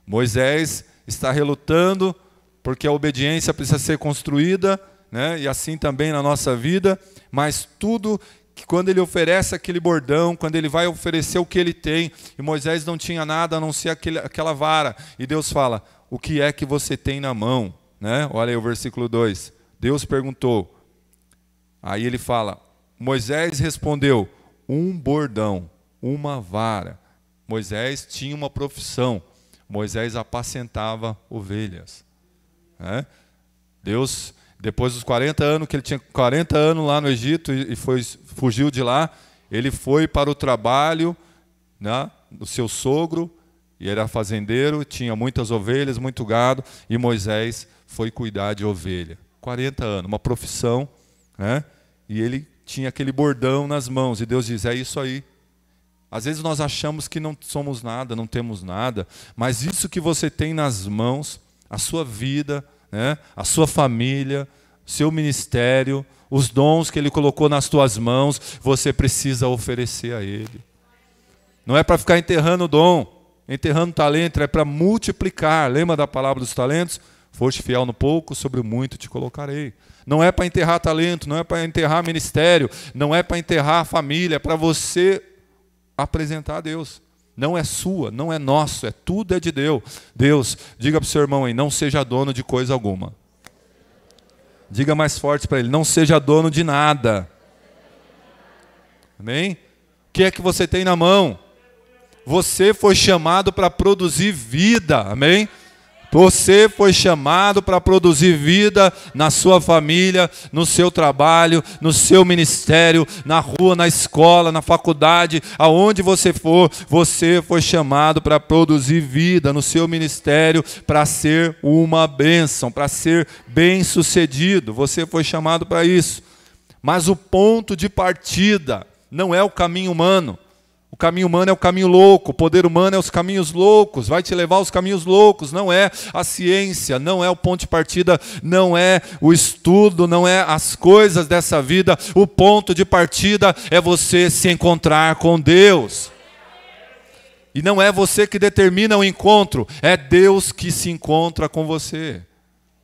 Moisés está relutando, porque a obediência precisa ser construída, né? E assim também na nossa vida, mas tudo que quando ele oferece aquele bordão, quando ele vai oferecer o que ele tem, e Moisés não tinha nada a não ser aquela vara, e Deus fala, o que é que você tem na mão? Né? Olha aí o versículo 2, Deus perguntou, aí ele fala, Moisés respondeu, um bordão, uma vara. Moisés tinha uma profissão, Moisés apacentava ovelhas. Né? Deus, depois dos 40 anos, que ele tinha 40 anos lá no Egito e fugiu de lá, ele foi para o trabalho, né, do seu sogro, e era fazendeiro, tinha muitas ovelhas, muito gado, e Moisés foi cuidar de ovelha. 40 anos, uma profissão, né? E ele tinha aquele bordão nas mãos, e Deus diz, é isso aí. Às vezes nós achamos que não somos nada, não temos nada, mas isso que você tem nas mãos, a sua vida, né? A sua família, seu ministério, os dons que Ele colocou nas tuas mãos, você precisa oferecer a Ele. Não é para ficar enterrando o dom, enterrando o talento, é para multiplicar. Lembra da palavra dos talentos? Foste fiel no pouco, sobre o muito te colocarei. Não é para enterrar talento, não é para enterrar ministério, não é para enterrar a família, é para você apresentar a Deus. Não é sua, não é nosso, tudo é de Deus. Deus, diga para o seu irmão aí, não seja dono de coisa alguma. Diga mais forte para ele, não seja dono de nada. Amém? O que é que você tem na mão? Você foi chamado para produzir vida, amém? Você foi chamado para produzir vida na sua família, no seu trabalho, no seu ministério, na rua, na escola, na faculdade, aonde você for, você foi chamado para produzir vida no seu ministério, para ser uma bênção, para ser bem-sucedido. Você foi chamado para isso. Mas o ponto de partida não é o caminho humano. O caminho humano é o caminho louco, o poder humano é os caminhos loucos, vai te levar aos caminhos loucos, não é a ciência, não é o ponto de partida, não é o estudo, não é as coisas dessa vida, o ponto de partida é você se encontrar com Deus. E não é você que determina o encontro, é Deus que se encontra com você.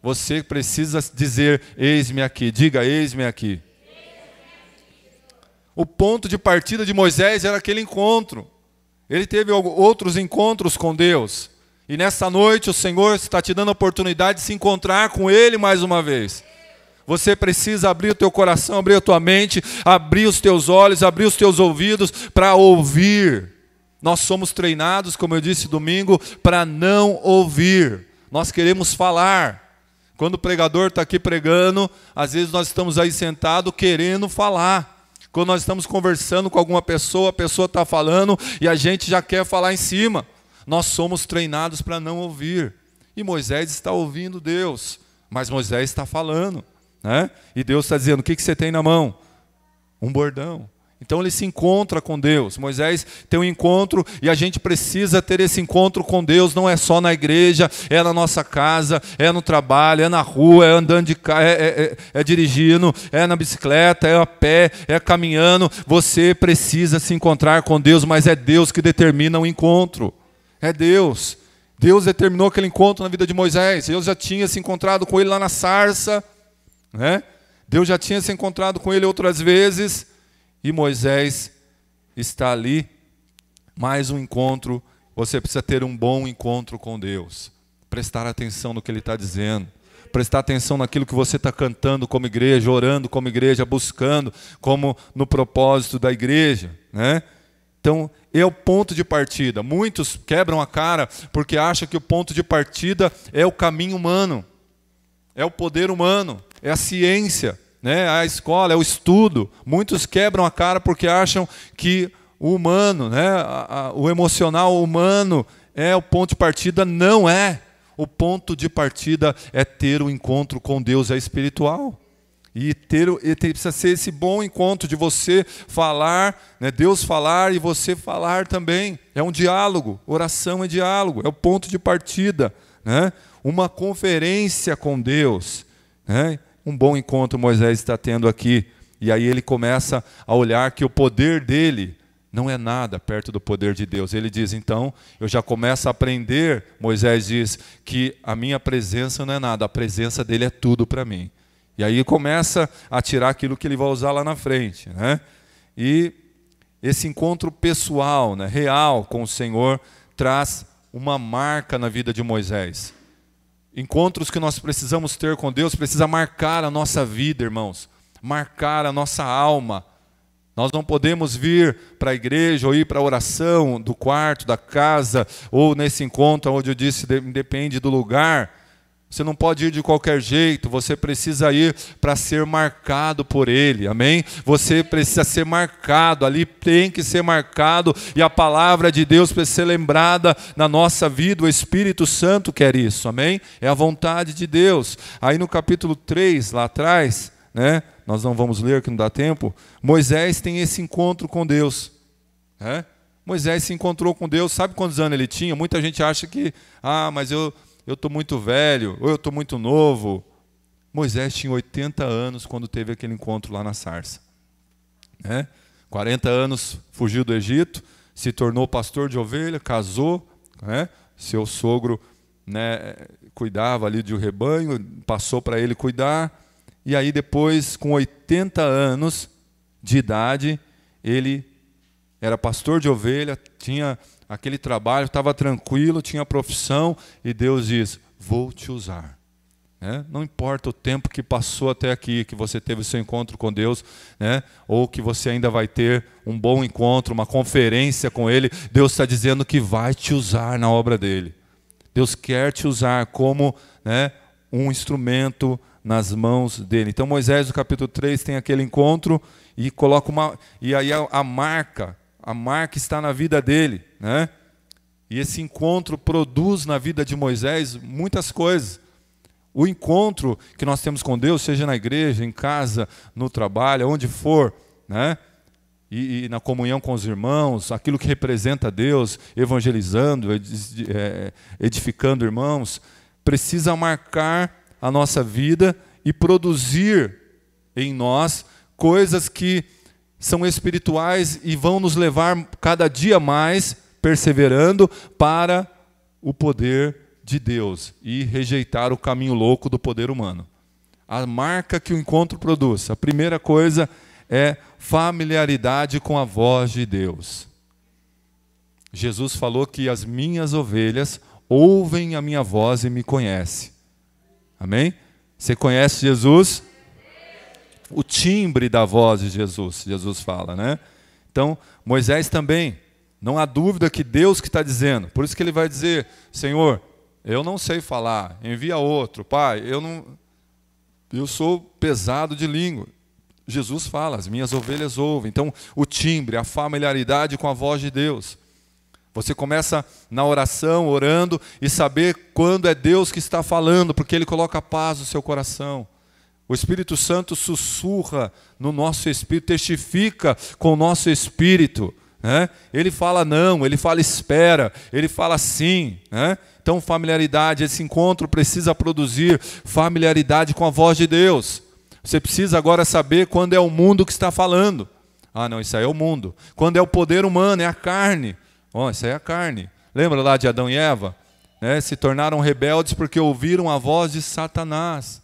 Você precisa dizer, eis-me aqui, diga, eis-me aqui. O ponto de partida de Moisés era aquele encontro. Ele teve outros encontros com Deus. E nessa noite o Senhor está te dando a oportunidade de se encontrar com Ele mais uma vez. Você precisa abrir o teu coração, abrir a tua mente, abrir os teus olhos, abrir os teus ouvidos para ouvir. Nós somos treinados, como eu disse domingo, para não ouvir. Nós queremos falar. Quando o pregador está aqui pregando, às vezes nós estamos aí sentados querendo falar. Quando nós estamos conversando com alguma pessoa, a pessoa está falando e a gente já quer falar em cima. Nós somos treinados para não ouvir. E Moisés está ouvindo Deus, mas Moisés está falando, né? E Deus está dizendo, o que você tem na mão? Um bordão. Então ele se encontra com Deus. Moisés tem um encontro e a gente precisa ter esse encontro com Deus. Não é só na igreja, é na nossa casa, é no trabalho, é na rua, é andando de carro, é dirigindo, é na bicicleta, é a pé, é caminhando. Você precisa se encontrar com Deus, mas é Deus que determina o encontro. É Deus. Deus determinou aquele encontro na vida de Moisés. Deus já tinha se encontrado com ele lá na sarça, né? Deus já tinha se encontrado com ele outras vezes. E Moisés está ali, mais um encontro. Você precisa ter um bom encontro com Deus. Prestar atenção no que Ele está dizendo. Prestar atenção naquilo que você está cantando como igreja, orando como igreja, buscando como no propósito da igreja, né? Então, é o ponto de partida. Muitos quebram a cara porque acham que o ponto de partida é o caminho humano. É o poder humano, é a ciência, né? A escola, é o estudo. Muitos quebram a cara porque acham que o humano, né? O emocional humano é o ponto de partida. Não é. O ponto de partida é ter um encontro com Deus, é espiritual. E precisa ser esse bom encontro de você falar, né? Deus falar e você falar também. É um diálogo, oração é diálogo, é o ponto de partida, né? Uma conferência com Deus, né? Um bom encontro Moisés está tendo aqui. E aí ele começa a olhar que o poder dele não é nada perto do poder de Deus. Ele diz, então, eu já começo a aprender, Moisés diz, que a minha presença não é nada, a presença dele é tudo para mim. E aí começa a tirar aquilo que ele vai usar lá na frente, né? E esse encontro pessoal, né, real com o Senhor, traz uma marca na vida de Moisés. Encontros que nós precisamos ter com Deus, precisa marcar a nossa vida, irmãos. Marcar a nossa alma. Nós não podemos vir para a igreja ou ir para a oração do quarto, da casa, ou nesse encontro onde eu disse, depende do lugar. Você não pode ir de qualquer jeito, você precisa ir para ser marcado por Ele, amém? Você precisa ser marcado, ali tem que ser marcado, e a palavra de Deus precisa ser lembrada na nossa vida, o Espírito Santo quer isso, amém? É a vontade de Deus. Aí no capítulo 3, lá atrás, né? Nós não vamos ler, que não dá tempo. Moisés tem esse encontro com Deus, né? Moisés se encontrou com Deus, sabe quantos anos ele tinha? Muita gente acha que, mas eu estou muito velho, ou eu estou muito novo. Moisés tinha 80 anos quando teve aquele encontro lá na sarça, né? 40 anos fugiu do Egito, se tornou pastor de ovelha, casou, né? Seu sogro, né, cuidava ali de um rebanho, passou para ele cuidar. E aí depois, com 80 anos de idade, ele era pastor de ovelha, tinha aquele trabalho, estava tranquilo, tinha profissão, e Deus diz, vou te usar. Né? Não importa o tempo que passou até aqui, que você teve o seu encontro com Deus, né? Ou que você ainda vai ter um bom encontro, uma conferência com Ele, Deus está dizendo que vai te usar na obra dEle. Deus quer te usar como, né, um instrumento nas mãos dEle. Então Moisés, no capítulo 3, tem aquele encontro e coloca e aí a marca está na vida dele, né? E esse encontro produz na vida de Moisés muitas coisas. O encontro que nós temos com Deus, seja na igreja, em casa, no trabalho, onde for, né? E na comunhão com os irmãos, aquilo que representa Deus, evangelizando, edificando irmãos, precisa marcar a nossa vida e produzir em nós coisas que são espirituais e vão nos levar cada dia mais, perseverando, para o poder de Deus e rejeitar o caminho louco do poder humano. A marca que o encontro produz, a primeira coisa é familiaridade com a voz de Deus. Jesus falou que as minhas ovelhas ouvem a minha voz e me conhecem. Amém? Você conhece Jesus? O timbre da voz de Jesus, Jesus fala, né? Então, Moisés também, não há dúvida que Deus que está dizendo. Por isso que ele vai dizer, Senhor, eu não sei falar, envia outro. Pai, eu sou pesado de língua. Jesus fala, as minhas ovelhas ouvem. Então, o timbre, a familiaridade com a voz de Deus. Você começa na oração, orando, e saber quando é Deus que está falando, porque Ele coloca paz no seu coração. O Espírito Santo sussurra no nosso espírito, testifica com o nosso espírito. Né? Ele fala não, ele fala espera, ele fala sim. Né? Então, familiaridade, esse encontro precisa produzir familiaridade com a voz de Deus. Você precisa agora saber quando é o mundo que está falando. Ah, não, isso aí é o mundo. Quando é o poder humano, é a carne. Oh, isso aí é a carne. Lembra lá de Adão e Eva? Né? Se tornaram rebeldes porque ouviram a voz de Satanás.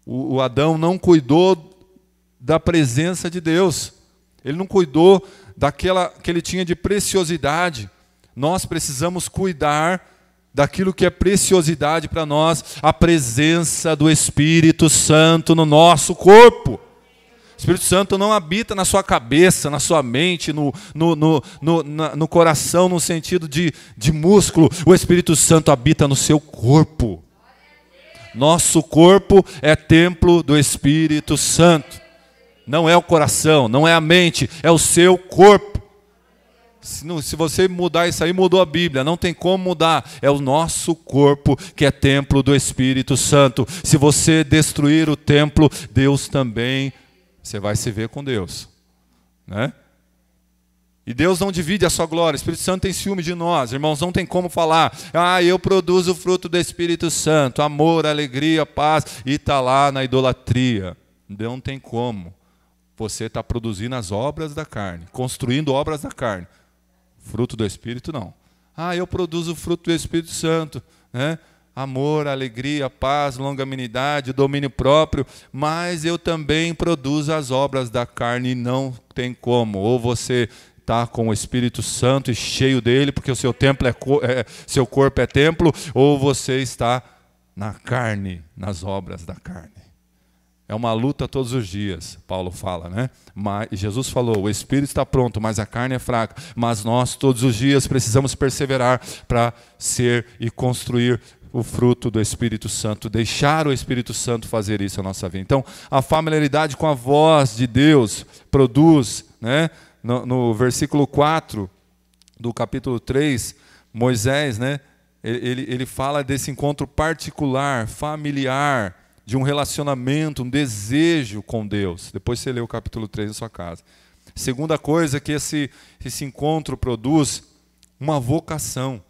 O Adão não cuidou da presença de Deus. Ele não cuidou daquela que ele tinha de preciosidade. Nós precisamos cuidar daquilo que é preciosidade para nós, a presença do Espírito Santo no nosso corpo. O Espírito Santo não habita na sua cabeça, na sua mente, no coração, no sentido de músculo. O Espírito Santo habita no seu corpo. Nosso corpo é templo do Espírito Santo. Não é o coração, não é a mente, é o seu corpo. Se você mudar isso aí, mudou a Bíblia. Não tem como mudar. É o nosso corpo que é templo do Espírito Santo. Se você destruir o templo, Deus também, você vai se ver com Deus. Né? E Deus não divide a sua glória. O Espírito Santo tem ciúme de nós. Irmãos, não tem como falar, eu produzo o fruto do Espírito Santo, amor, alegria, paz, e está lá na idolatria. Não tem como. Você está produzindo as obras da carne, construindo obras da carne. Fruto do Espírito, não. Eu produzo o fruto do Espírito Santo, né? Amor, alegria, paz, longanimidade, domínio próprio, mas eu também produzo as obras da carne e não tem como. Ou você está com o Espírito Santo e cheio dele, porque o seu templo seu corpo é templo, ou você está na carne, nas obras da carne. É uma luta todos os dias, Paulo fala, né? Mas Jesus falou, o Espírito está pronto, mas a carne é fraca. Mas nós todos os dias precisamos perseverar para ser e construir o fruto do Espírito Santo, deixar o Espírito Santo fazer isso na nossa vida. Então, a familiaridade com a voz de Deus produz, né? No versículo 4 do capítulo 3, Moisés, né? Ele fala desse encontro particular, familiar, de um relacionamento, um desejo com Deus. Depois você lê o capítulo 3 na sua casa. Segunda coisa que esse encontro produz, uma vocação,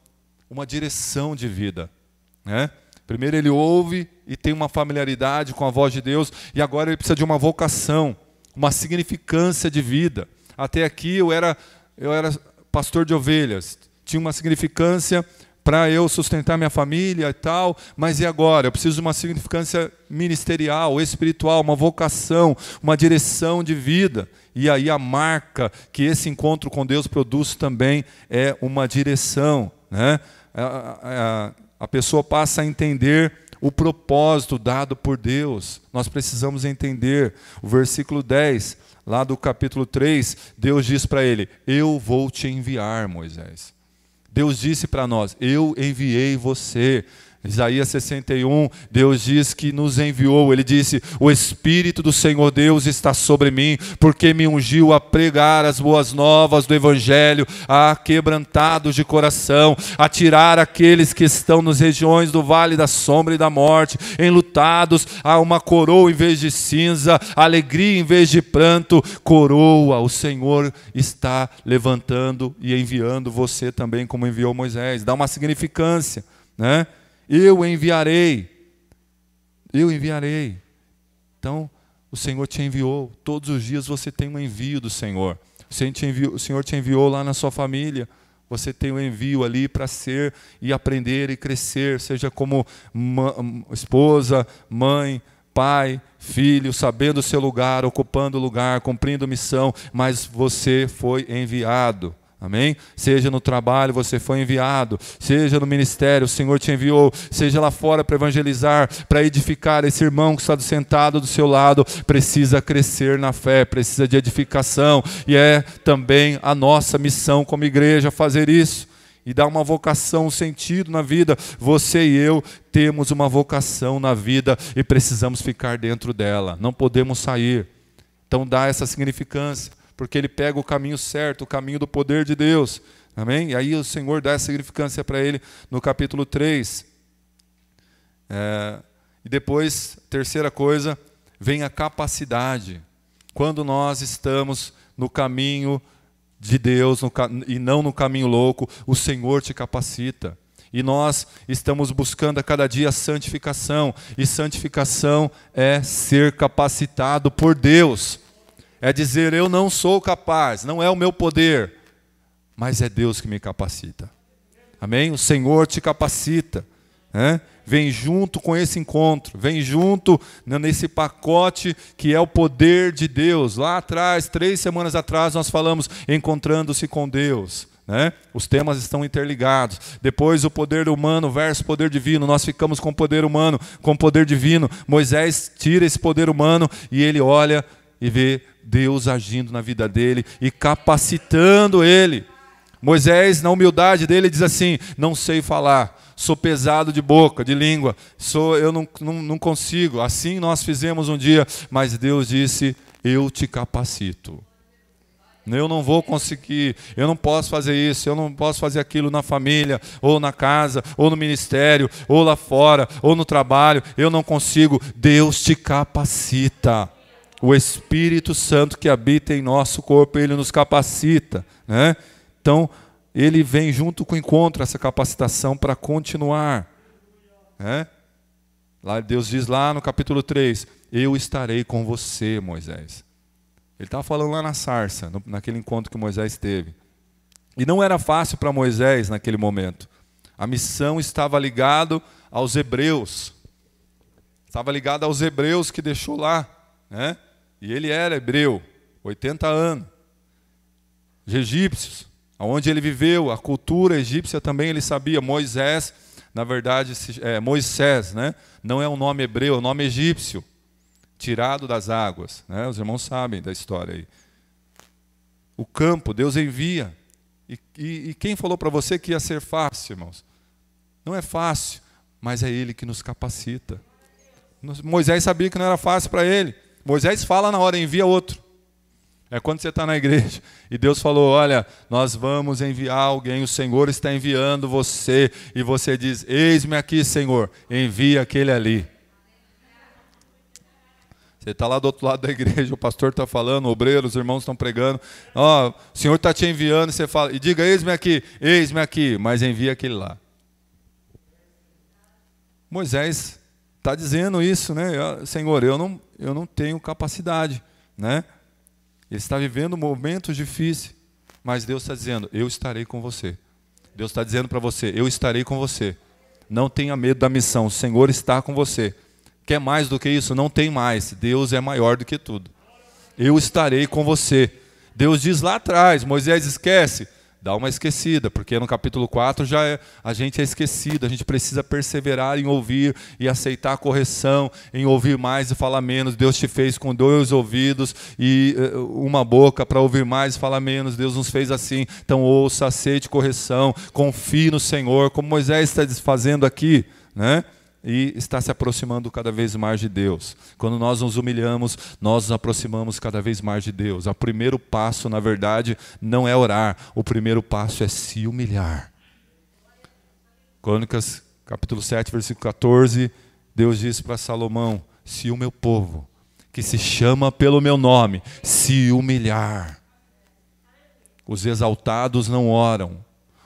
uma direção de vida. Né? Primeiro ele ouve e tem uma familiaridade com a voz de Deus, e agora ele precisa de uma vocação, uma significância de vida. Até aqui eu era pastor de ovelhas, tinha uma significância para eu sustentar minha família e tal, mas e agora? Eu preciso de uma significância ministerial, espiritual, uma vocação, uma direção de vida. E aí a marca que esse encontro com Deus produz também é uma direção. Né? A pessoa passa a entender o propósito dado por Deus. Nós precisamos entender. O versículo 10, lá do capítulo 3, Deus diz para ele, eu vou te enviar, Moisés. Deus disse para nós, eu enviei você. Isaías 61, Deus diz que nos enviou. Ele disse, o Espírito do Senhor Deus está sobre mim, porque me ungiu a pregar as boas novas do Evangelho, a quebrantados de coração, a tirar aqueles que estão nas regiões do vale da sombra e da morte, enlutados, a uma coroa em vez de cinza, alegria em vez de pranto, coroa. O Senhor está levantando e enviando você também, como enviou Moisés. Dá uma significância, né? Eu enviarei. Então, o Senhor te enviou. Todos os dias você tem um envio do Senhor. O Senhor te enviou lá na sua família. Você tem um envio ali para ser e aprender e crescer, seja como esposa, mãe, pai, filho, sabendo o seu lugar, ocupando o lugar, cumprindo missão, mas você foi enviado. Amém? Seja no trabalho, você foi enviado. Seja no ministério, o Senhor te enviou. Seja lá fora para evangelizar, para edificar. Esse irmão que está sentado do seu lado precisa crescer na fé, precisa de edificação. E é também a nossa missão como igreja fazer isso. E dar uma vocação, um sentido na vida. Você e eu temos uma vocação na vida e precisamos ficar dentro dela. Não podemos sair. Então dá essa significância. Porque ele pega o caminho certo, o caminho do poder de Deus. Amém? E aí o Senhor dá essa significância para ele no capítulo 3. E depois, terceira coisa, vem a capacidade. Quando nós estamos no caminho de Deus e não no caminho louco, o Senhor te capacita. E nós estamos buscando a cada dia a santificação. E santificação é ser capacitado por Deus. É dizer, eu não sou capaz, não é o meu poder, mas é Deus que me capacita. Amém? O Senhor te capacita. Né? Vem junto com esse encontro, vem junto nesse pacote que é o poder de Deus. Lá atrás, 3 semanas atrás, nós falamos encontrando-se com Deus. Né? Os temas estão interligados. Depois o poder humano versus poder divino. Nós ficamos com o poder humano, com o poder divino. Moisés tira esse poder humano e ele olha e vê Deus agindo na vida dele e capacitando ele. Moisés, na humildade dele, diz assim, não sei falar, sou pesado de boca, de língua, eu não consigo. Assim nós fizemos um dia, mas Deus disse, eu te capacito. Eu não vou conseguir, eu não posso fazer isso, eu não posso fazer aquilo na família, ou na casa, ou no ministério, ou lá fora, ou no trabalho, eu não consigo. Deus te capacita. O Espírito Santo que habita em nosso corpo, ele nos capacita, né? Então, ele vem junto com o encontro, essa capacitação para continuar. Né? Lá Deus diz lá no capítulo 3, eu estarei com você, Moisés. Ele estava falando lá na sarça, naquele encontro que Moisés teve. E não era fácil para Moisés naquele momento. A missão estava ligada aos hebreus. Estava ligada aos hebreus que deixou lá. Né? E ele era hebreu, 80 anos. Os egípcios. Onde ele viveu, a cultura egípcia também ele sabia. Moisés, na verdade, Moisés, né? Não é um nome hebreu, é um nome egípcio, tirado das águas. Né? Os irmãos sabem da história aí. O campo, Deus envia. E quem falou para você que ia ser fácil, irmãos? Não é fácil, mas é Ele que nos capacita. Moisés sabia que não era fácil para ele. Moisés fala na hora, envia outro. É quando você está na igreja e Deus falou, olha, nós vamos enviar alguém, o Senhor está enviando você. E você diz, eis-me aqui, Senhor, envia aquele ali. Você está lá do outro lado da igreja, o pastor está falando, o obreiro, os irmãos estão pregando. Ó, o Senhor está te enviando, e você fala, e diga, eis-me aqui, mas envia aquele lá. Moisés está dizendo isso, né? Senhor, eu não tenho capacidade, né? Ele está vivendo momentos difíceis, mas Deus está dizendo, eu estarei com você. Deus está dizendo para você, eu estarei com você. Não tenha medo da missão, o Senhor está com você. Quer mais do que isso? Não tem mais. Deus é maior do que tudo. Eu estarei com você. Deus diz lá atrás, Moisés esquece. Dá uma esquecida, porque no capítulo 4 a gente é esquecido, a gente precisa perseverar em ouvir e aceitar a correção, em ouvir mais e falar menos. Deus te fez com 2 ouvidos e uma boca para ouvir mais e falar menos. Deus nos fez assim, então ouça, aceite correção, confie no Senhor, como Moisés está fazendo aqui, né? E está se aproximando cada vez mais de Deus. Quando nós nos humilhamos, nós nos aproximamos cada vez mais de Deus. O primeiro passo, na verdade, não é orar. O primeiro passo é se humilhar. Crônicas, capítulo 7, versículo 14, Deus diz para Salomão, se o meu povo, que se chama pelo meu nome, se humilhar. Os exaltados não oram.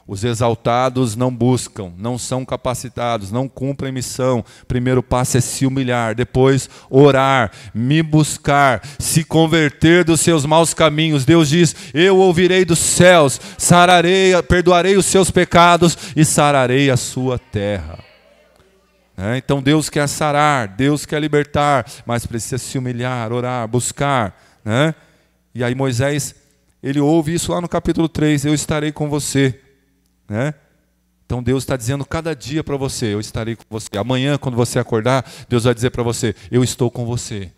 Os exaltados não buscam, não são capacitados, não cumprem missão. Primeiro passo é se humilhar, depois orar, me buscar, se converter dos seus maus caminhos. Deus diz, eu ouvirei dos céus, perdoarei os seus pecados e sararei a sua terra. Então Deus quer sarar, Deus quer libertar, mas precisa se humilhar, orar, buscar. E aí Moisés, ele ouve isso lá no capítulo 3, eu estarei com você. Então Deus está dizendo cada dia para você, eu estarei com você. Amanhã, quando você acordar, Deus vai dizer para você, eu estou com você.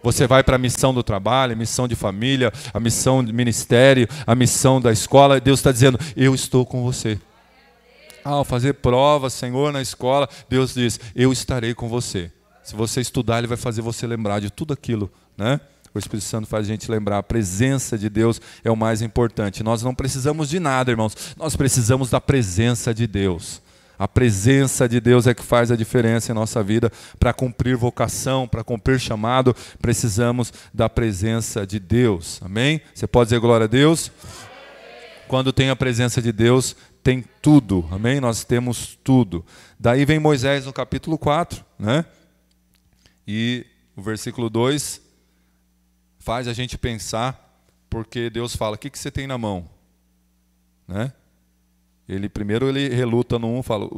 Você vai para a missão do trabalho, a missão de família, a missão de ministério, a missão da escola. Deus está dizendo, eu estou com você. Ao fazer provas, Senhor, na escola, Deus diz, eu estarei com você. Se você estudar, Ele vai fazer você lembrar de tudo aquilo, né? O Espírito Santo faz a gente lembrar, a presença de Deus é o mais importante. Nós não precisamos de nada, irmãos. Nós precisamos da presença de Deus. A presença de Deus é que faz a diferença em nossa vida. Para cumprir vocação, para cumprir chamado, precisamos da presença de Deus. Amém? Você pode dizer glória a Deus? Quando tem a presença de Deus, tem tudo. Amém? Nós temos tudo. Daí vem Moisés no capítulo 4, né? E o versículo 2 faz a gente pensar, porque Deus fala, o que você tem na mão? Né? Primeiro ele reluta no 1, fala,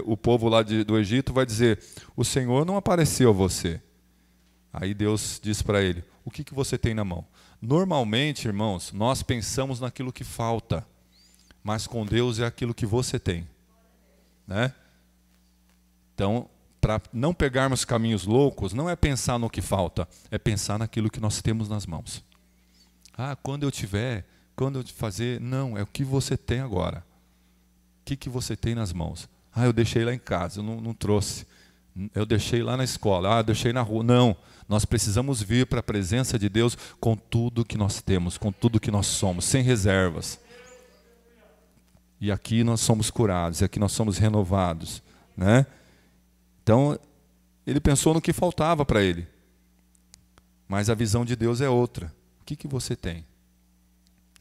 o povo lá do Egito vai dizer, o Senhor não apareceu a você. Aí Deus diz para ele, o que você tem na mão? Normalmente, irmãos, nós pensamos naquilo que falta, mas com Deus é aquilo que você tem. Né? Então, para não pegarmos caminhos loucos, não é pensar no que falta, é pensar naquilo que nós temos nas mãos. Quando eu tiver, quando eu fazer, não, é o que você tem agora. O que você tem nas mãos? Eu deixei lá em casa, eu não trouxe. Eu deixei lá na escola, eu deixei na rua. Não, nós precisamos vir para a presença de Deus com tudo que nós temos, com tudo que nós somos, sem reservas. E aqui nós somos curados, e aqui nós somos renovados. Né? Então, ele pensou no que faltava para ele. Mas a visão de Deus é outra. O que você tem?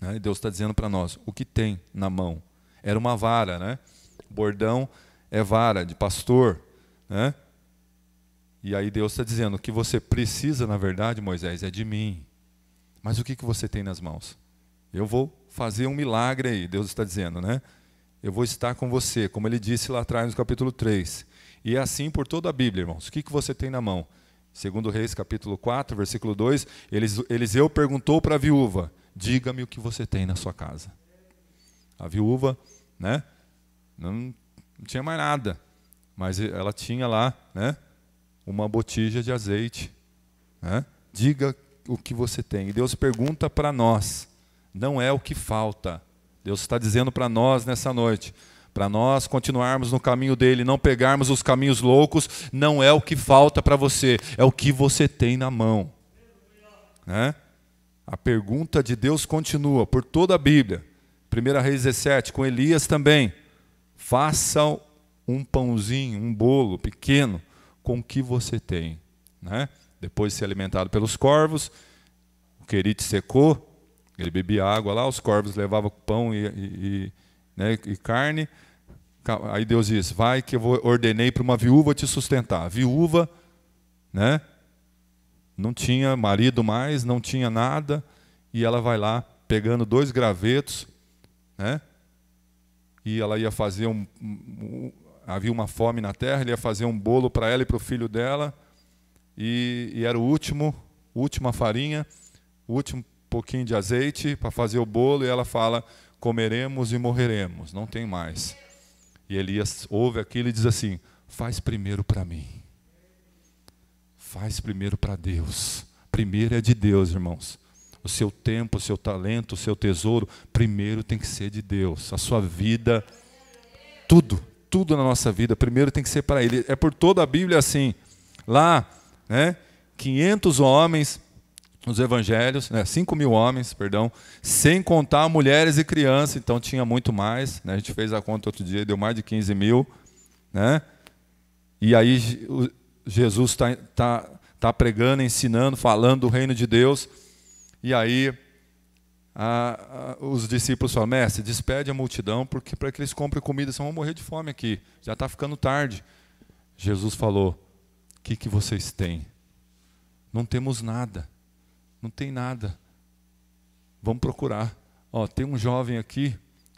Né? E Deus está dizendo para nós, o que tem na mão? Era uma vara, né? Bordão é vara de pastor, né? E aí Deus está dizendo, o que você precisa, na verdade, Moisés, é de mim. Mas o que você tem nas mãos? Eu vou fazer um milagre aí, Deus está dizendo, né? Eu vou estar com você, como ele disse lá atrás no capítulo 3. E é assim por toda a Bíblia, irmãos. O que você tem na mão? Segundo Reis, capítulo 4, versículo 2, Eliseu perguntou para a viúva, diga-me o que você tem na sua casa. A viúva, né, não tinha mais nada, mas ela tinha lá, né, uma botija de azeite. Né? Diga o que você tem. E Deus pergunta para nós, não é o que falta. Deus está dizendo para nós nessa noite, para nós continuarmos no caminho dele, não pegarmos os caminhos loucos, não é o que falta para você, é o que você tem na mão. Né? A pergunta de Deus continua por toda a Bíblia. 1 Reis 17, com Elias também. Faça um pãozinho, um bolo pequeno com o que você tem. Né? Depois de ser alimentado pelos corvos, o querite secou, ele bebia água lá, os corvos levavam pão e carne. Aí Deus diz, vai que eu ordenei para uma viúva te sustentar. A viúva, né, não tinha marido mais, não tinha nada, e ela vai lá pegando 2 gravetos, né, e ela ia fazer havia uma fome na terra, ele ia fazer um bolo para ela e para o filho dela, e era última farinha, o último pouquinho de azeite para fazer o bolo, e ela fala, comeremos e morreremos, não tem mais. E Elias ouve aquilo e diz assim, faz primeiro para mim. Faz primeiro para Deus. Primeiro é de Deus, irmãos. O seu tempo, o seu talento, o seu tesouro, primeiro tem que ser de Deus. A sua vida, tudo na nossa vida, primeiro tem que ser para Ele. É por toda a Bíblia assim. Lá, né, 500 homens nos evangelhos, né, 5.000 homens, perdão, sem contar mulheres e crianças, então tinha muito mais, né, a gente fez a conta outro dia, deu mais de 15.000, né, e aí Jesus tá pregando, ensinando, falando do reino de Deus, e aí os discípulos falam, mestre, despede a multidão, porque para que eles comprem comida, senão vão morrer de fome aqui, já está ficando tarde. Jesus falou, o que vocês têm? Não temos nada. Não tem nada. Vamos procurar. Tem um jovem aqui,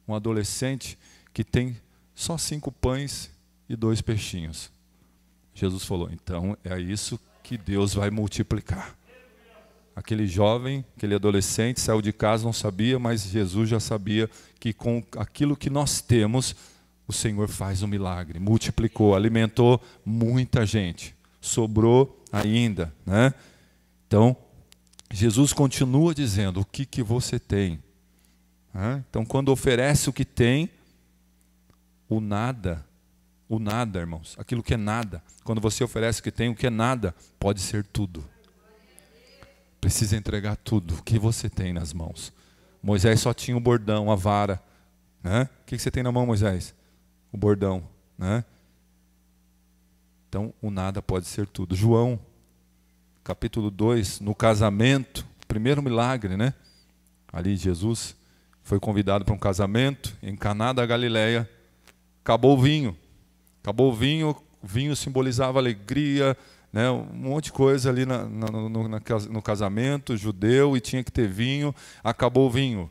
um adolescente, que tem só 5 pães e 2 peixinhos. Jesus falou, então é isso que Deus vai multiplicar. Aquele jovem, aquele adolescente, saiu de casa, não sabia, mas Jesus já sabia que com aquilo que nós temos, o Senhor faz um milagre. Multiplicou, alimentou muita gente. Sobrou ainda. Né? Então, Jesus continua dizendo, o que você tem? Então, quando oferece o que tem, o nada, irmãos, aquilo que é nada, quando você oferece o que tem, o que é nada, pode ser tudo. Precisa entregar tudo, o que você tem nas mãos. Moisés só tinha o bordão, a vara. Né? O que você tem na mão, Moisés? O bordão. né? Então, o nada pode ser tudo. João, capítulo 2, no casamento, primeiro milagre, né? Ali Jesus foi convidado para um casamento em Caná da Galileia. Acabou o vinho. Acabou o vinho simbolizava alegria, né? Um monte de coisa ali no casamento judeu, e tinha que ter vinho. Acabou o vinho.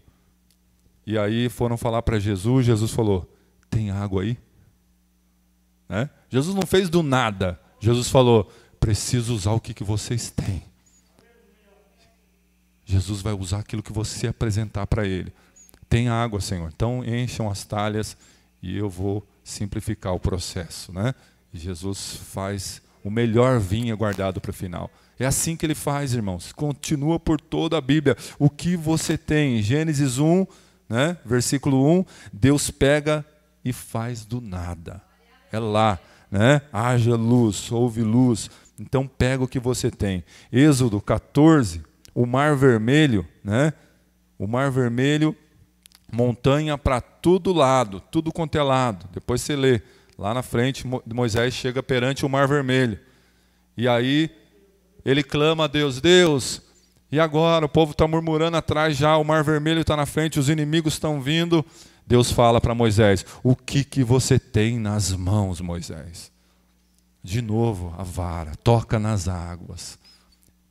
E aí foram falar para Jesus. Jesus falou: tem água aí? Né? Jesus não fez do nada. Jesus falou: preciso usar o que vocês têm. Jesus vai usar aquilo que você apresentar para Ele. Tem água, Senhor. Então encham as talhas e eu vou simplificar o processo, né? E Jesus faz o melhor vinho guardado para o final. É assim que Ele faz, irmãos. Continua por toda a Bíblia. O que você tem? Gênesis 1, né? Versículo 1. Deus pega e faz do nada. É lá, né? Haja luz, houve luz. Então pega o que você tem. Êxodo 14, o Mar Vermelho, né? O Mar Vermelho, montanha para todo lado, tudo quanto é lado. Depois você lê. Lá na frente, Moisés chega perante o Mar Vermelho. E aí ele clama a Deus: Deus, e agora? O povo está murmurando atrás já, o Mar Vermelho está na frente, os inimigos estão vindo. Deus fala para Moisés: o que você tem nas mãos, Moisés? De novo, a vara, toca nas águas.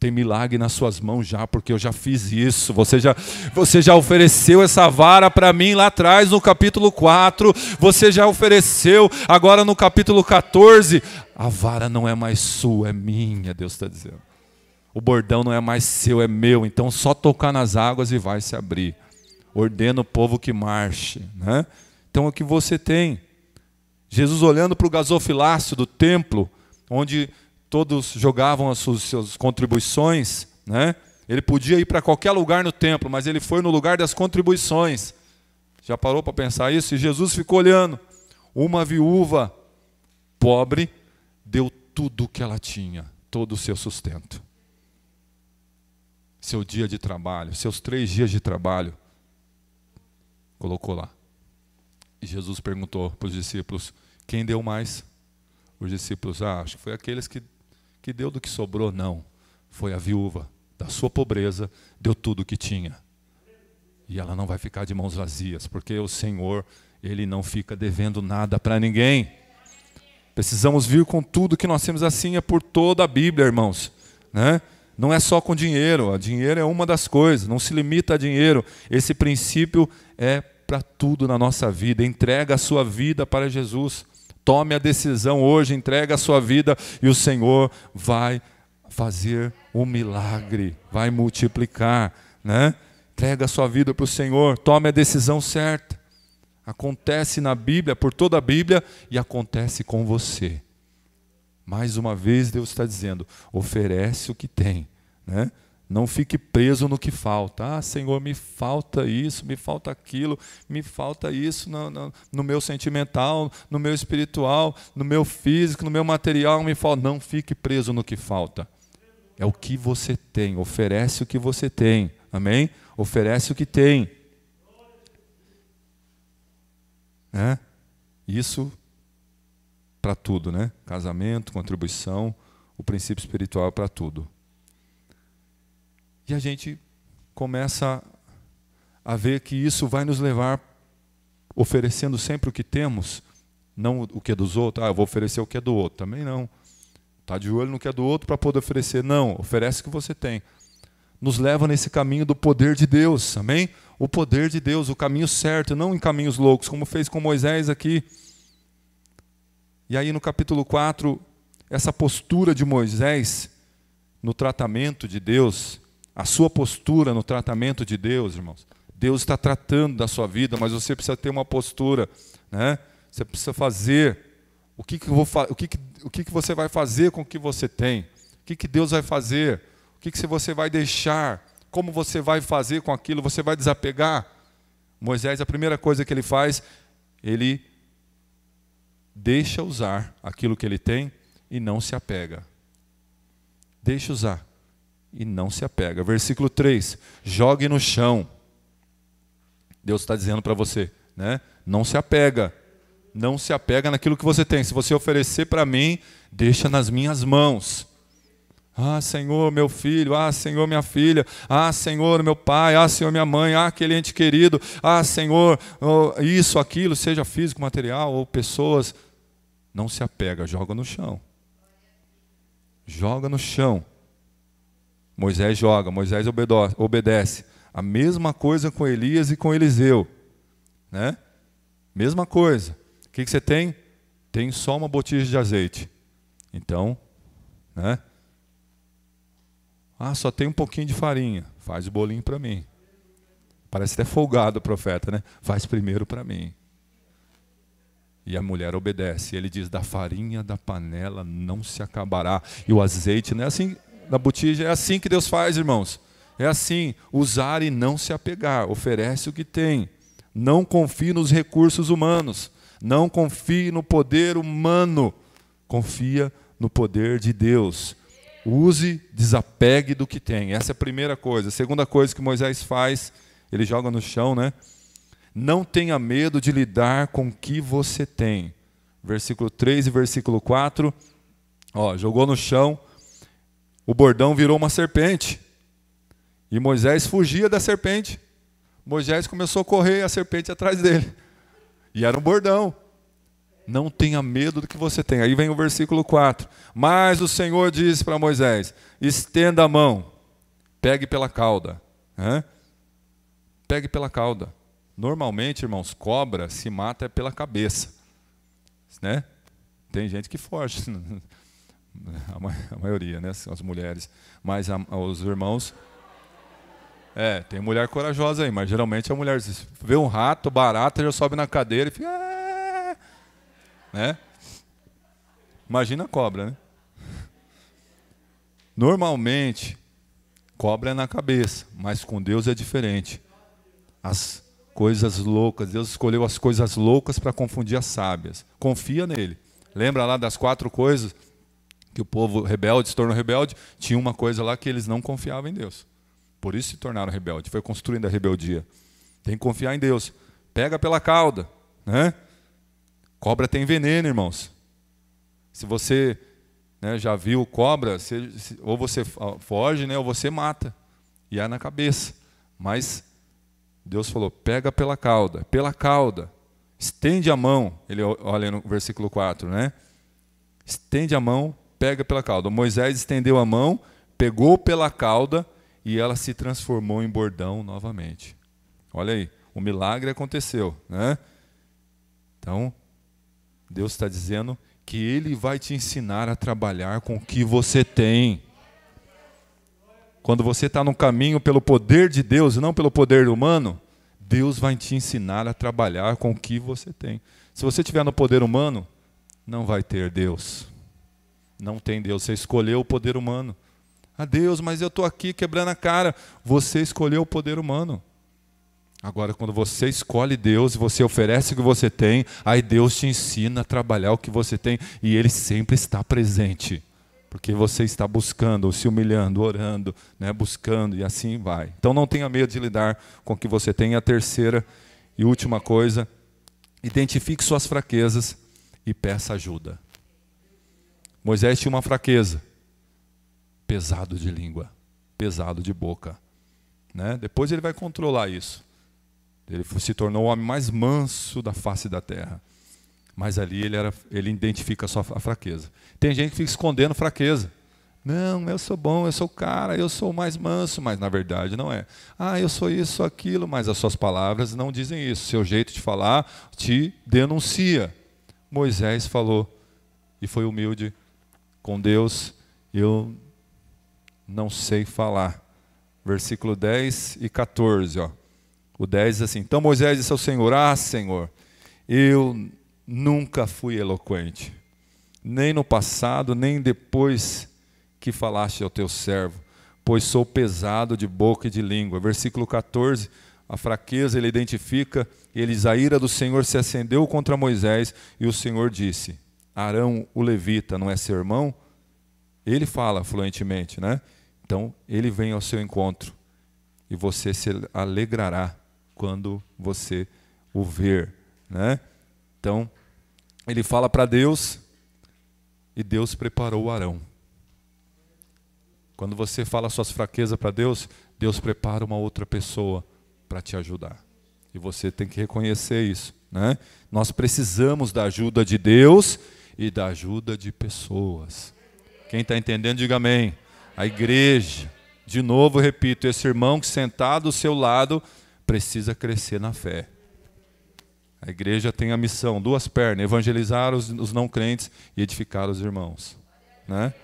Tem milagre nas suas mãos já, porque eu já fiz isso. Você já ofereceu essa vara para mim lá atrás no capítulo 4. Você já ofereceu. Agora no capítulo 14, a vara não é mais sua, é minha, Deus está dizendo. O bordão não é mais seu, é meu. Então só tocar nas águas e vai se abrir. Ordena o povo que marche, né? Então o que você tem? Jesus olhando para o gasofilácio do templo, onde todos jogavam as suas contribuições, né? Ele podia ir para qualquer lugar no templo, mas ele foi no lugar das contribuições. Já parou para pensar isso? E Jesus ficou olhando. Uma viúva pobre deu tudo o que ela tinha, todo o seu sustento. Seu dia de trabalho, seus 3 dias de trabalho, colocou lá. E Jesus perguntou para os discípulos: quem deu mais? Os discípulos: acho que foi aqueles que deu do que sobrou. Não, foi a viúva, da sua pobreza, deu tudo o que tinha. E ela não vai ficar de mãos vazias, porque o Senhor, Ele não fica devendo nada para ninguém. Precisamos vir com tudo que nós temos. Assim é por toda a Bíblia, irmãos, né? Não é só com dinheiro. A dinheiro é uma das coisas, não se limita a dinheiro. Esse princípio é para tudo na nossa vida. Entrega a sua vida para Jesus. Tome a decisão hoje, entrega a sua vida e o Senhor vai fazer um milagre, vai multiplicar, né? Entrega a sua vida para o Senhor, tome a decisão certa. Acontece na Bíblia, por toda a Bíblia, e acontece com você. Mais uma vez Deus está dizendo: oferece o que tem, né? Não fique preso no que falta. Senhor, me falta isso, me falta aquilo, me falta isso no meu sentimental, no meu espiritual, no meu físico, no meu material, me falta. Não fique preso no que falta. É o que você tem, oferece o que você tem. Amém? Oferece o que tem. Né? Isso para tudo, né? Casamento, contribuição, o princípio espiritual para tudo. E a gente começa a ver que isso vai nos levar oferecendo sempre o que temos, não o que é dos outros. Eu vou oferecer o que é do outro. Também não. Está de olho no que é do outro para poder oferecer. Não, oferece o que você tem. Nos leva nesse caminho do poder de Deus. Amém? O poder de Deus, o caminho certo, não em caminhos loucos, como fez com Moisés aqui. E aí no capítulo 4, essa postura de Moisés no tratamento de Deus, a sua postura no tratamento de Deus, irmãos. Deus está tratando da sua vida, mas você precisa ter uma postura, né? Você precisa fazer. O que você vai fazer com o que você tem? O que Deus vai fazer? O que você vai deixar? Como você vai fazer com aquilo? Você vai desapegar? Moisés, a primeira coisa que ele faz, ele deixa usar aquilo que ele tem e não se apega. Deixa usar e não se apega. Versículo 3, jogue no chão. Deus está dizendo para você, né? Não se apega Não se apega naquilo que você tem. Se você oferecer para mim, deixa nas minhas mãos. Ah, Senhor, meu filho. Ah, Senhor, minha filha. Ah, Senhor, meu pai. Ah, Senhor, minha mãe. Ah, aquele ente querido. Ah, Senhor, isso, aquilo, seja físico, material ou pessoas. Não se apega, joga no chão. Joga no chão. Moisés joga, Moisés obedece. A mesma coisa com Elias e com Eliseu. Né? Mesma coisa. O que você tem? Tem só uma botija de azeite. Então, né? Ah, só tem um pouquinho de farinha. Faz o bolinho para mim. Parece até folgado o profeta, né? Faz primeiro para mim. E a mulher obedece. Ele diz, da farinha da panela não se acabará. E o azeite, não é assim, da botija, é assim que Deus faz, irmãos. É assim, usar e não se apegar. Oferece o que tem. Não confie nos recursos humanos. Não confie no poder humano. Confia no poder de Deus. Use, desapegue do que tem. Essa é a primeira coisa. A segunda coisa que Moisés faz, ele joga no chão, né? Não tenha medo de lidar com o que você tem. Versículo 3 e versículo 4. Ó, jogou no chão, o bordão virou uma serpente. E Moisés fugia da serpente. Moisés começou a correr, a serpente atrás dele. E era um bordão. Não tenha medo do que você tem. Aí vem o versículo 4. Mas o Senhor disse para Moisés, estenda a mão, pegue pela cauda. Pegue pela cauda. Normalmente, irmãos, cobra se mata pela cabeça. Né? Tem gente que foge. A maioria, né? As mulheres. Mas os irmãos... tem mulher corajosa aí, mas geralmente a mulher vê um rato, barata, já sobe na cadeira e fica... né? Imagina a cobra, né? Normalmente, cobra é na cabeça, mas com Deus é diferente. As coisas loucas, Deus escolheu as coisas loucas para confundir as sábias. Confia nele. Lembra lá das 4 coisas que o povo rebelde se tornou rebelde? Tinha uma coisa lá que eles não confiavam em Deus. Por isso se tornaram rebeldes. Foi construindo a rebeldia. Tem que confiar em Deus. Pega pela cauda. Né? Cobra tem veneno, irmãos. Se você, né, já viu cobra, ou você foge, né, ou você mata. E é na cabeça. Mas Deus falou, pega pela cauda. Pela cauda. Estende a mão. Ele olha no versículo 4. Né? Estende a mão, pega pela cauda. Moisés estendeu a mão, pegou pela cauda, e ela se transformou em bordão novamente. Olha aí, o milagre aconteceu. Né? Então, Deus está dizendo que Ele vai te ensinar a trabalhar com o que você tem. Quando você está no caminho pelo poder de Deus e não pelo poder humano, Deus vai te ensinar a trabalhar com o que você tem. Se você estiver no poder humano, não vai ter Deus. Não tem Deus, você escolheu o poder humano. Ah, Deus, mas eu estou aqui quebrando a cara. Você escolheu o poder humano. Agora, quando você escolhe Deus e você oferece o que você tem, aí Deus te ensina a trabalhar o que você tem. E Ele sempre está presente. Porque você está buscando, se humilhando, orando, né, buscando e assim vai. Então não tenha medo de lidar com o que você tem. E a terceira e última coisa, identifique suas fraquezas e peça ajuda. Moisés tinha uma fraqueza. Pesado de língua, pesado de boca. Né? Depois ele vai controlar isso. Ele se tornou o homem mais manso da face da terra. Mas ali ele identifica a sua fraqueza. Tem gente que fica escondendo fraqueza. Não, eu sou bom, eu sou o cara, eu sou o mais manso. Mas na verdade não é. Ah, eu sou isso, aquilo. Mas as suas palavras não dizem isso. Seu jeito de falar te denuncia. Moisés falou e foi humilde com Deus. Eu não sei falar. Versículo 10 e 14. Ó. O 10 diz assim, então Moisés disse ao Senhor, ah, Senhor, eu nunca fui eloquente, nem no passado, nem depois que falaste ao teu servo, pois sou pesado de boca e de língua. Versículo 14, a fraqueza ele identifica, ele diz, a ira do Senhor se acendeu contra Moisés, e o Senhor disse, Arão, o levita, não é seu irmão? Ele fala fluentemente, né? Então, ele vem ao seu encontro e você se alegrará quando você o ver. Né? Então, ele fala para Deus, e Deus preparou o Arão. Quando você fala suas fraquezas para Deus, Deus prepara uma outra pessoa para te ajudar. E você tem que reconhecer isso, né? Nós precisamos da ajuda de Deus e da ajuda de pessoas. Quem está entendendo, diga amém. A igreja, de novo, repito, esse irmão que sentado ao seu lado precisa crescer na fé. A igreja tem a missão, 2 pernas, evangelizar os não crentes e edificar os irmãos, né?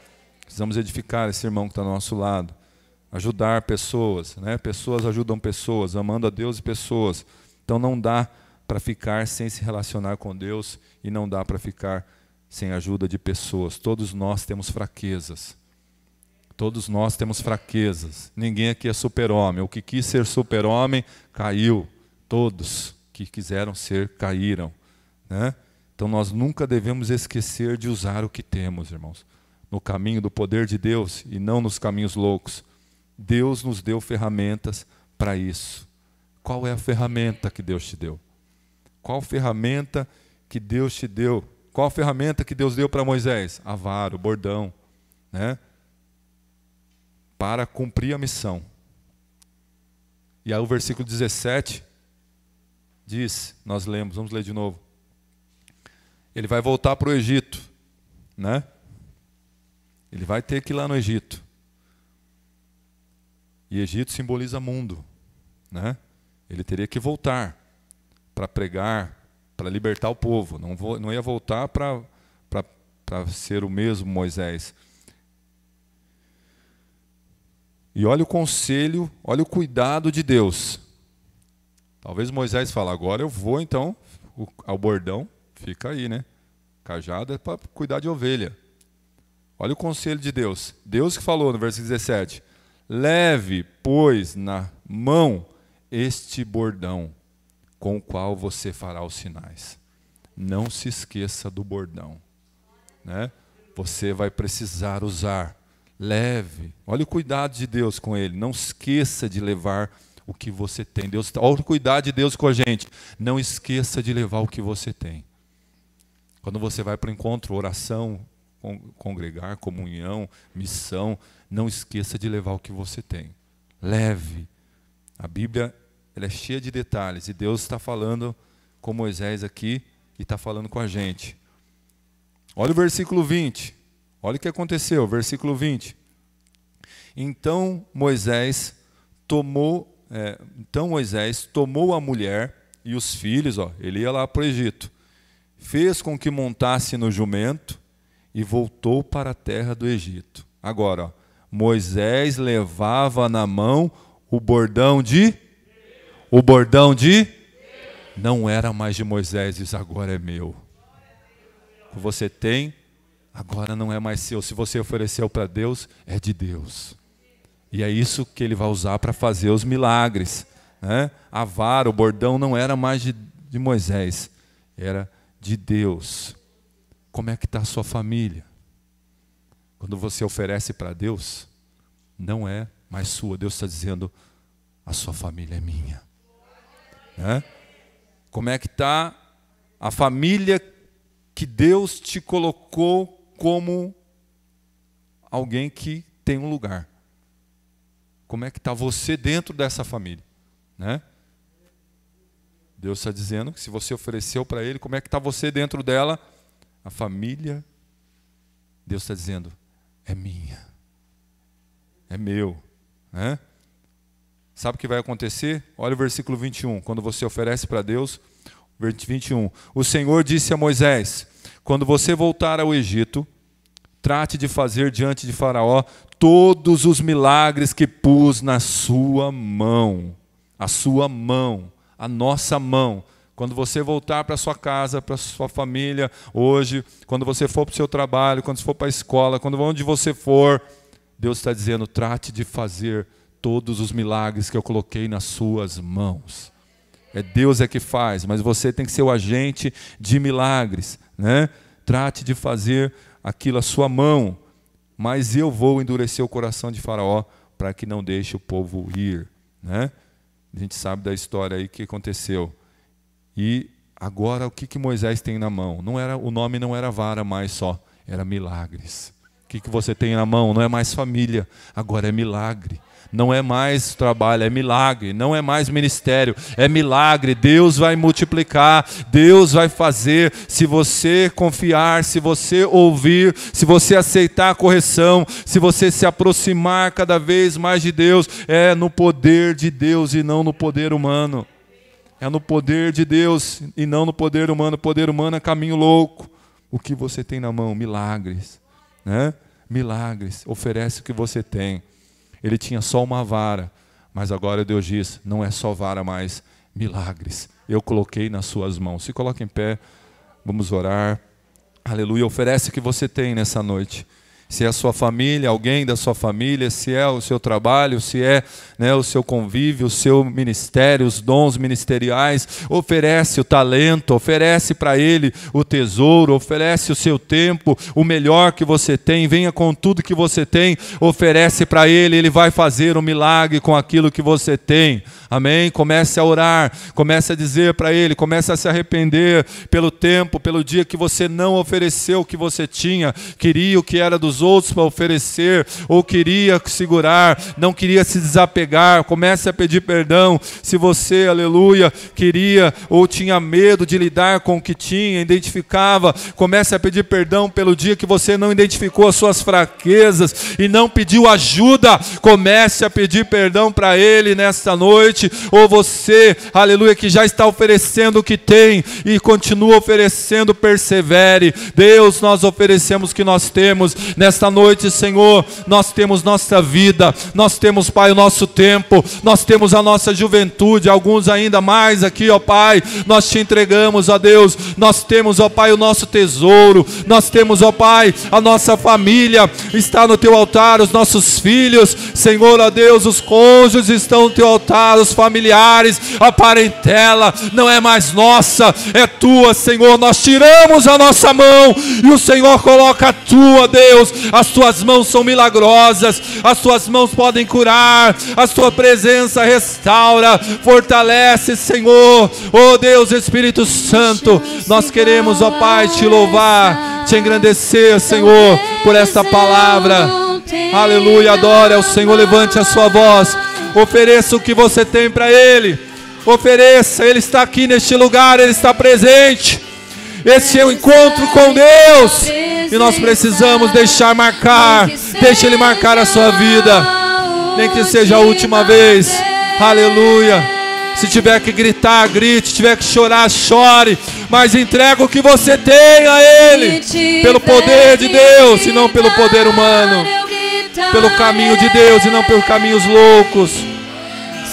Precisamos edificar esse irmão que está ao nosso lado, ajudar pessoas, né? Pessoas ajudam pessoas, amando a Deus e pessoas. Então não dá para ficar sem se relacionar com Deus e não dá para ficar sem a ajuda de pessoas. Todos nós temos fraquezas. Todos nós temos fraquezas. Ninguém aqui é super-homem. O que quis ser super-homem caiu. Todos que quiseram ser caíram, né? Então nós nunca devemos esquecer de usar o que temos, irmãos, no caminho do poder de Deus e não nos caminhos loucos. Deus nos deu ferramentas para isso. Qual é a ferramenta que Deus te deu? Qual ferramenta que Deus te deu? Qual a ferramenta que Deus deu para Moisés? A vara, o bordão, né? Para cumprir a missão. E aí o versículo 17 diz, nós lemos, vamos ler de novo. Ele vai voltar para o Egito, né? Ele vai ter que ir lá no Egito. E Egito simboliza mundo, né? Ele teria que voltar para pregar, para libertar o povo. Não ia voltar para ser o mesmo Moisés. E olha o conselho, olha o cuidado de Deus. Talvez Moisés fale, agora eu vou então, ao bordão, fica aí, né? Cajado é para cuidar de ovelha. Olha o conselho de Deus. Deus que falou no versículo 17, leve, pois, na mão este bordão, com o qual você fará os sinais. Não se esqueça do bordão, né? Você vai precisar usar. Leve. Olha o cuidado de Deus com ele. Não esqueça de levar o que você tem. Olha o cuidado de Deus com a gente. Não esqueça de levar o que você tem. Quando você vai para o encontro, oração, congregar, comunhão, missão, não esqueça de levar o que você tem. Leve. A Bíblia, ela é cheia de detalhes. E Deus está falando com Moisés aqui e está falando com a gente. Olha o versículo 20. Olha o que aconteceu, versículo 20. Então Moisés tomou a mulher e os filhos, ele ia lá para o Egito, fez com que montasse no jumento e voltou para a terra do Egito. Agora, Moisés levava na mão o bordão de... Não era mais de Moisés, diz, agora é meu. O que você tem, agora não é mais seu. Se você ofereceu para Deus, é de Deus. E é isso que ele vai usar para fazer os milagres, né? A vara, o bordão não era mais de Moisés, era de Deus. Como é que está a sua família? Quando você oferece para Deus, não é mais sua. Deus está dizendo, a sua família é minha, né? Como é que está a família que Deus te colocou como alguém que tem um lugar? Como é que está você dentro dessa família, né? Deus está dizendo que se você ofereceu para Ele, como é que está você dentro dela? A família, Deus está dizendo, é minha, é meu, né? Sabe o que vai acontecer? Olha o versículo 21, quando você oferece para Deus, 21. O Senhor disse a Moisés, quando você voltar ao Egito, trate de fazer diante de Faraó todos os milagres que pus na sua mão. A sua mão, a nossa mão. Quando você voltar para a sua casa, para a sua família, hoje, quando você for para o seu trabalho, quando você for para a escola, onde você for, Deus está dizendo, trate de fazer todos os milagres que eu coloquei nas suas mãos. É Deus que faz, mas você tem que ser o agente de milagres, né? Trate de fazer aquilo à sua mão, mas eu vou endurecer o coração de Faraó para que não deixe o povo ir, né? A gente sabe da história aí que aconteceu. E Agora, o que Moisés tem na mão? O nome não era vara mais só, era milagres. O que você tem na mão? Não é mais família, agora é milagre. Não é mais trabalho, é milagre. Não é mais ministério, é milagre. Deus vai multiplicar, Deus vai fazer. Se você confiar, se você ouvir, se você aceitar a correção, se você se aproximar cada vez mais de Deus, é no poder de Deus e não no poder humano. É no poder de Deus e não no poder humano. O poder humano é caminho louco. O que você tem na mão? Milagres, né? Milagres. Oferece o que você tem. Ele tinha só uma vara, mas agora Deus diz, não é só vara mais, milagres. Eu coloquei nas suas mãos. Se coloque em pé, vamos orar. Aleluia, oferece o que você tem nessa noite. Se é a sua família, alguém da sua família, se é o seu trabalho, se é, né, o seu convívio, o seu ministério, os dons ministeriais, oferece o talento, oferece para Ele o tesouro, oferece o seu tempo, o melhor que você tem, venha com tudo que você tem, oferece para Ele, Ele vai fazer um milagre com aquilo que você tem. Amém? Comece a orar, comece a dizer para Ele, comece a se arrepender pelo tempo, pelo dia que você não ofereceu o que você tinha, queria o que era dos outros para oferecer, ou queria segurar, não queria se desapegar. Comece a pedir perdão se você, aleluia, queria ou tinha medo de lidar com o que tinha, identificava. Comece a pedir perdão pelo dia que você não identificou as suas fraquezas e não pediu ajuda. Comece a pedir perdão para Ele nesta noite. Ou você, aleluia, que já está oferecendo o que tem e continua oferecendo, persevere. Deus, nós oferecemos o que nós temos nesta noite, Senhor. Nós temos nossa vida, nós temos, Pai, o nosso tempo, nós temos a nossa juventude, alguns ainda mais aqui, ó Pai, nós te entregamos, ó Deus. Nós temos, ó Pai, o nosso tesouro, nós temos, ó Pai, a nossa família está no teu altar, os nossos filhos, Senhor, ó Deus, os cônjuges estão no teu altar, os familiares, a parentela não é mais nossa, é tua, Senhor. Nós tiramos a nossa mão e o Senhor coloca a tua, Deus. As tuas mãos são milagrosas, as tuas mãos podem curar, a tua presença restaura, fortalece, Senhor. Oh Deus, Espírito Santo, nós queremos, ó Pai, te louvar, te engrandecer, Senhor, por esta palavra. Aleluia, adore ao Senhor, levante a sua voz. Ofereça o que você tem para Ele. Ofereça, Ele está aqui neste lugar, Ele está presente. Esse é o encontro com Deus. E nós precisamos deixar marcar. Deixe Ele marcar a sua vida. Nem que seja a última vez. Aleluia. Se tiver que gritar, grite. Se tiver que chorar, chore. Mas entrega o que você tem a Ele. Pelo poder de Deus e não pelo poder humano. Pelo caminho de Deus e não pelos caminhos loucos.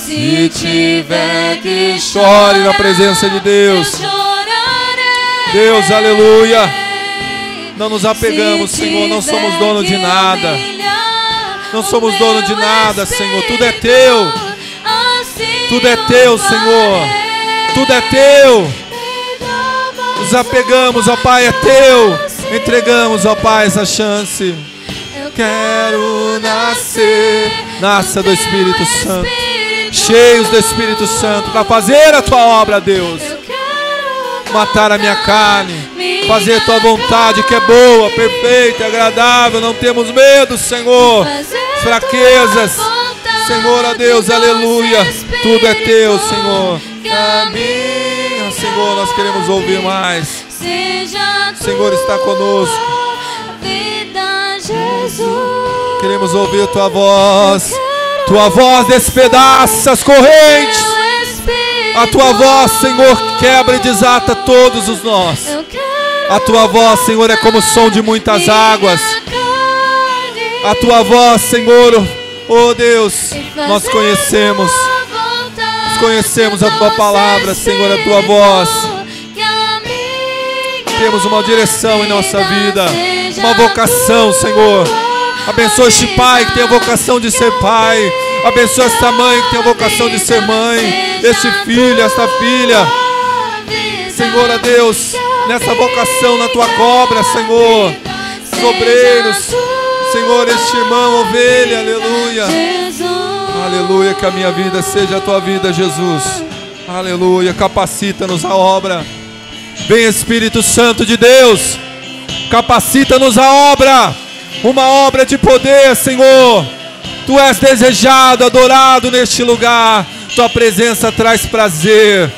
Se tiver que chore na presença de Deus. Deus, aleluia. Não nos apegamos, Senhor. Não somos dono de nada. Não somos dono de nada, Senhor. Tudo é teu. Tudo é teu, Senhor. Tudo é teu. Nos apegamos, ó Pai, é teu. Entregamos, ó Pai, essa chance. Quero nascer. Nasça do Espírito Santo. Cheios do Espírito Santo para fazer a tua obra, Deus. Matar a minha carne, fazer a tua vontade que é boa, perfeita, agradável. Não temos medo, Senhor. Fraquezas, Senhor, a Deus, aleluia. Tudo é teu, Senhor. Caminha, Senhor, nós queremos ouvir mais. O Senhor está conosco. Queremos ouvir tua voz. Tua voz despedaça as correntes. A tua voz, Senhor, quebra e desata todos os nós. A tua voz, Senhor, é como o som de muitas águas. A tua voz, Senhor, oh Deus, nós conhecemos. Nós conhecemos a tua palavra, Senhor, a tua voz. Temos uma direção em nossa vida, uma vocação, Senhor. Abençoa este pai que tem a vocação de ser pai. Abençoa esta mãe que tem a vocação de ser mãe. Este filho, esta filha. Senhor, a Deus, nessa vocação na tua cobra, Senhor. Os obreiros, Senhor, este irmão, ovelha, aleluia. Aleluia, que a minha vida seja a tua vida, Jesus. Aleluia, capacita-nos a obra. Vem, Espírito Santo de Deus, capacita-nos a obra, uma obra de poder, Senhor. Tu és desejado, adorado neste lugar. Tua presença traz prazer.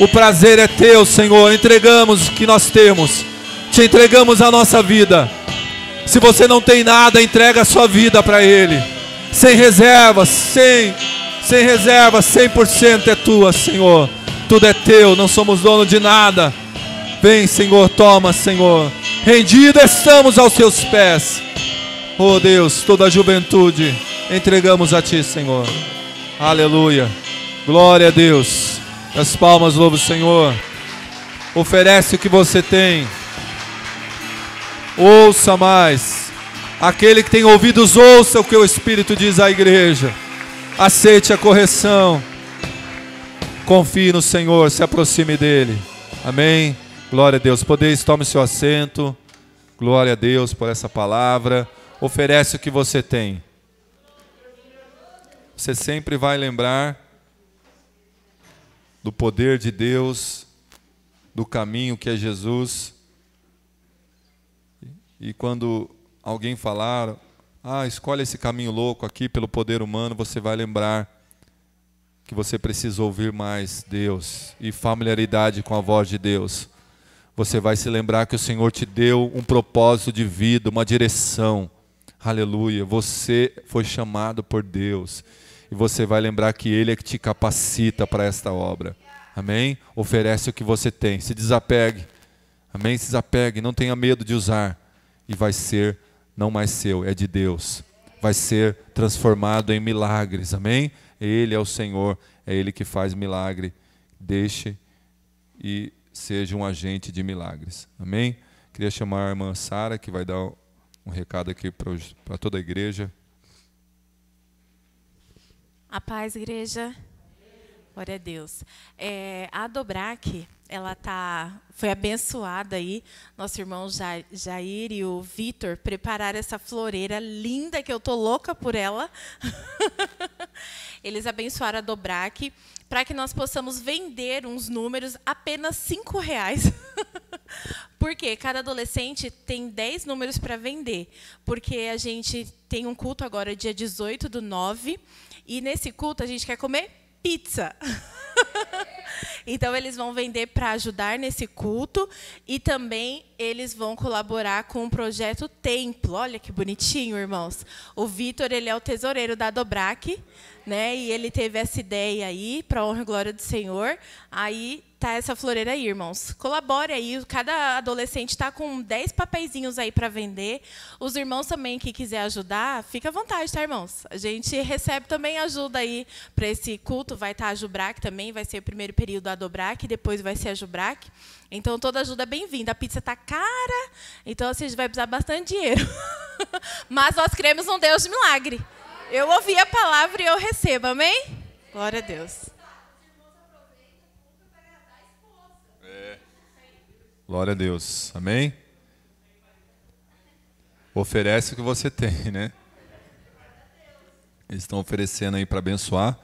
O prazer é teu, Senhor. Entregamos o que nós temos. Te entregamos a nossa vida. Se você não tem nada, entrega a sua vida para Ele. Sem reservas, sem reservas, 100% é tua, Senhor. Tudo é teu, não somos dono de nada. Vem, Senhor, toma, Senhor. Rendido estamos aos teus pés. Oh Deus, toda a juventude entregamos a Ti, Senhor. Aleluia. Glória a Deus. As palmas louva o Senhor. Oferece o que você tem. Ouça mais. Aquele que tem ouvidos, ouça o que o Espírito diz à igreja. Aceite a correção. Confie no Senhor, se aproxime dEle. Amém. Glória a Deus. Podeis, tome seu assento. Glória a Deus por essa palavra. Oferece o que você tem. Você sempre vai lembrar do poder de Deus, do caminho que é Jesus. E quando alguém falar, escolhe esse caminho louco aqui pelo poder humano, você vai lembrar que você precisa ouvir mais Deus e familiaridade com a voz de Deus. Você vai se lembrar que o Senhor te deu um propósito de vida, uma direção. Aleluia. Você foi chamado por Deus. E você vai lembrar que Ele é que te capacita para esta obra. Amém? Oferece o que você tem. Se desapegue. Amém? Se desapegue. Não tenha medo de usar. E vai ser não mais seu, é de Deus. Vai ser transformado em milagres. Amém? Ele é o Senhor. É Ele que faz milagre. Deixe e seja um agente de milagres. Amém? Queria chamar a irmã Sara, que vai dar um recado aqui para toda a igreja. A paz, igreja. Glória a Deus. A Dobrac, ela foi abençoada aí. Nosso irmão Jair e o Vitor prepararam essa floreira linda, que eu tô louca por ela. Eles abençoaram a Dobrac para que nós possamos vender uns números apenas R$5. Porque cada adolescente tem 10 números para vender. Porque a gente tem um culto agora, dia 18/9, e nesse culto a gente quer comer pizza. Então, eles vão vender para ajudar nesse culto e também eles vão colaborar com o projeto Templo. Olha que bonitinho, irmãos. O Vitor, ele é o tesoureiro da Dobrac, né? E ele teve essa ideia aí, para a honra e glória do Senhor. Aí tá essa floreira aí, irmãos. Colabore aí. Cada adolescente está com 10 papeizinhos aí para vender. Os irmãos também que quiser ajudar, fica à vontade, tá, irmãos? A gente recebe também ajuda aí para esse culto. Vai estar a Jubrac também, vai ser o primeiro período da Dobrac, depois vai ser a Jubrac. Então, toda ajuda é bem-vinda. A pizza está cara, então assim, a gente vai precisar bastante dinheiro. Mas nós cremos num Deus de milagre. Eu ouvi a palavra e eu recebo, amém? Glória a Deus. Glória a Deus. Amém? Oferece o que você tem, né? Eles estão oferecendo aí para abençoar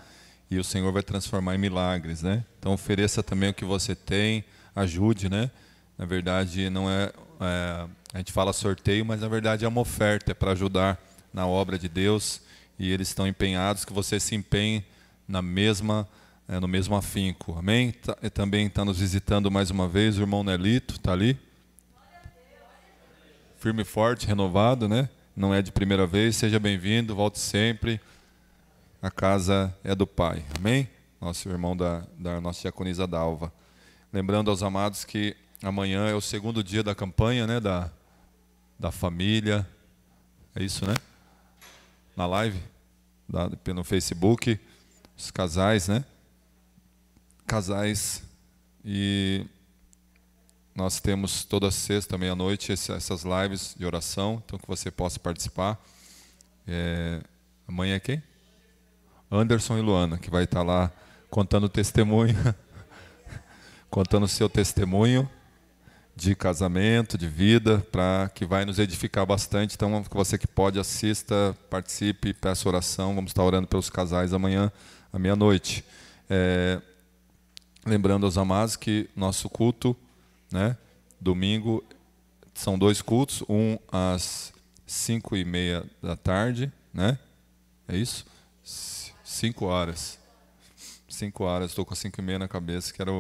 e o Senhor vai transformar em milagres, né? Então ofereça também o que você tem, ajude, né? Na verdade, não a gente fala sorteio, mas na verdade é uma oferta, é para ajudar na obra de Deus e eles estão empenhados que você se empenhe no mesmo afinco, amém? Também está nos visitando mais uma vez o irmão Nelito, está ali? Firme e forte, renovado, né? Não é de primeira vez, seja bem-vindo, volte sempre. A casa é do Pai, amém? Nosso irmão da nossa diaconisa Dalva. Lembrando aos amados que amanhã é o segundo dia da campanha, né? Da família, é isso, né? Na live, pelo Facebook, os casais, né? Casais, e nós temos toda sexta, meia-noite, essas lives de oração, então que você possa participar. Amanhã é quem? Anderson e Luana, que vai estar lá contando testemunho, contando o seu testemunho de casamento, de vida, que vai nos edificar bastante. Então, você que pode, assista, participe, peça oração. Vamos estar orando pelos casais amanhã, à meia-noite. Lembrando aos amados que nosso culto né? Domingo são 2 cultos, um às 5h30 da tarde, né? É isso? 5 horas. 5 horas, estou com 5h30 na cabeça, que era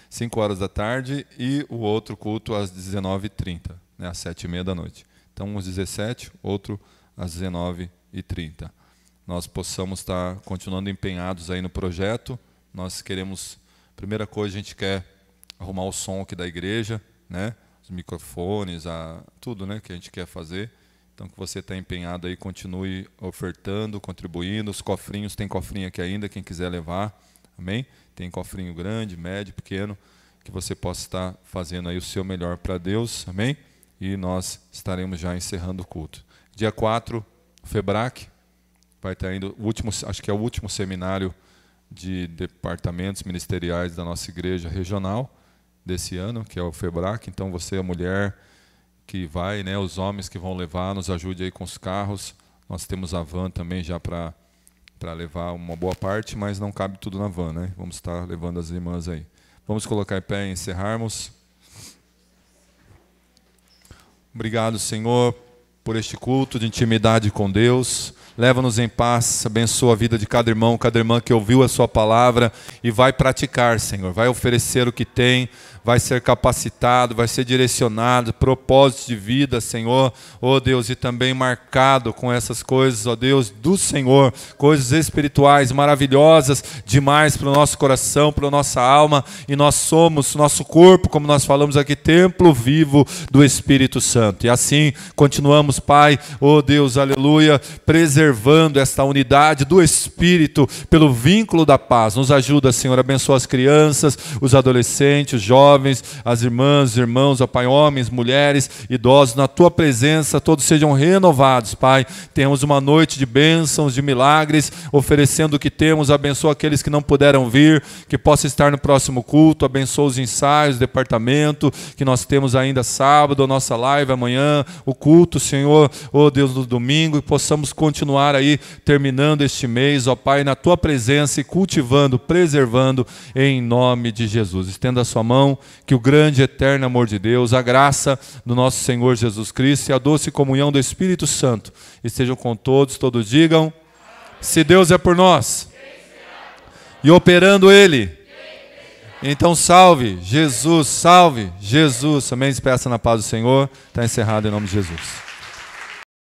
5 horas da tarde, e o outro culto às 19h30, né? Às 7h30 da noite. Então, um às 17h, outro às 19h30. Nós possamos estar continuando empenhados aí no projeto. Nós queremos, primeira coisa, a gente quer arrumar o som aqui da igreja, né? Os microfones, tudo, né, que a gente quer fazer. Então, que você está empenhado aí, continue ofertando, contribuindo. Os cofrinhos, tem cofrinho aqui ainda, quem quiser levar, amém? Tem cofrinho grande, médio, pequeno, que você possa estar fazendo aí o seu melhor para Deus, amém? E nós estaremos já encerrando o culto. Dia 4, FEBRAC, vai estar indo, acho que é o último seminário de departamentos ministeriais da nossa igreja regional desse ano, que é o FEBRAC. Então, você, a mulher que vai, né, os homens que vão levar, nos ajude aí com os carros. Nós temos a van também já para levar uma boa parte, mas não cabe tudo na van, né? Vamos estar levando as irmãs aí. Vamos colocar em pé e encerrarmos. Obrigado, Senhor, por este culto de intimidade com Deus. Leva-nos em paz, abençoa a vida de cada irmão, cada irmã que ouviu a sua palavra e vai praticar, Senhor. Vai oferecer o que tem, vai ser capacitado, vai ser direcionado, propósitos de vida, Senhor, ó Deus, e também marcado com essas coisas, ó Deus, do Senhor, coisas espirituais maravilhosas demais para o nosso coração, para a nossa alma, e nós somos, nosso corpo, como nós falamos aqui, templo vivo do Espírito Santo. E assim continuamos, Pai, ó Deus, aleluia, preservando esta unidade do Espírito pelo vínculo da paz. Nos ajuda, Senhor, abençoa as crianças, os adolescentes, os jovens, as irmãs, os irmãos, ó Pai, homens, mulheres, idosos, na Tua presença, todos sejam renovados, Pai. Tenhamos uma noite de bênçãos, de milagres, oferecendo o que temos, abençoa aqueles que não puderam vir, que possa estar no próximo culto, abençoa os ensaios, o departamento, que nós temos ainda sábado, a nossa live amanhã, o culto, Senhor, ó Deus, no domingo, e possamos continuar aí, terminando este mês, ó Pai, na Tua presença e cultivando, preservando, em nome de Jesus. Estenda a sua mão, que o grande e eterno amor de Deus, a graça do nosso Senhor Jesus Cristo e a doce comunhão do Espírito Santo estejam com todos digam, se Deus é por nós e operando Ele, então salve Jesus, amém, se peça na paz do Senhor. Está encerrado em nome de Jesus.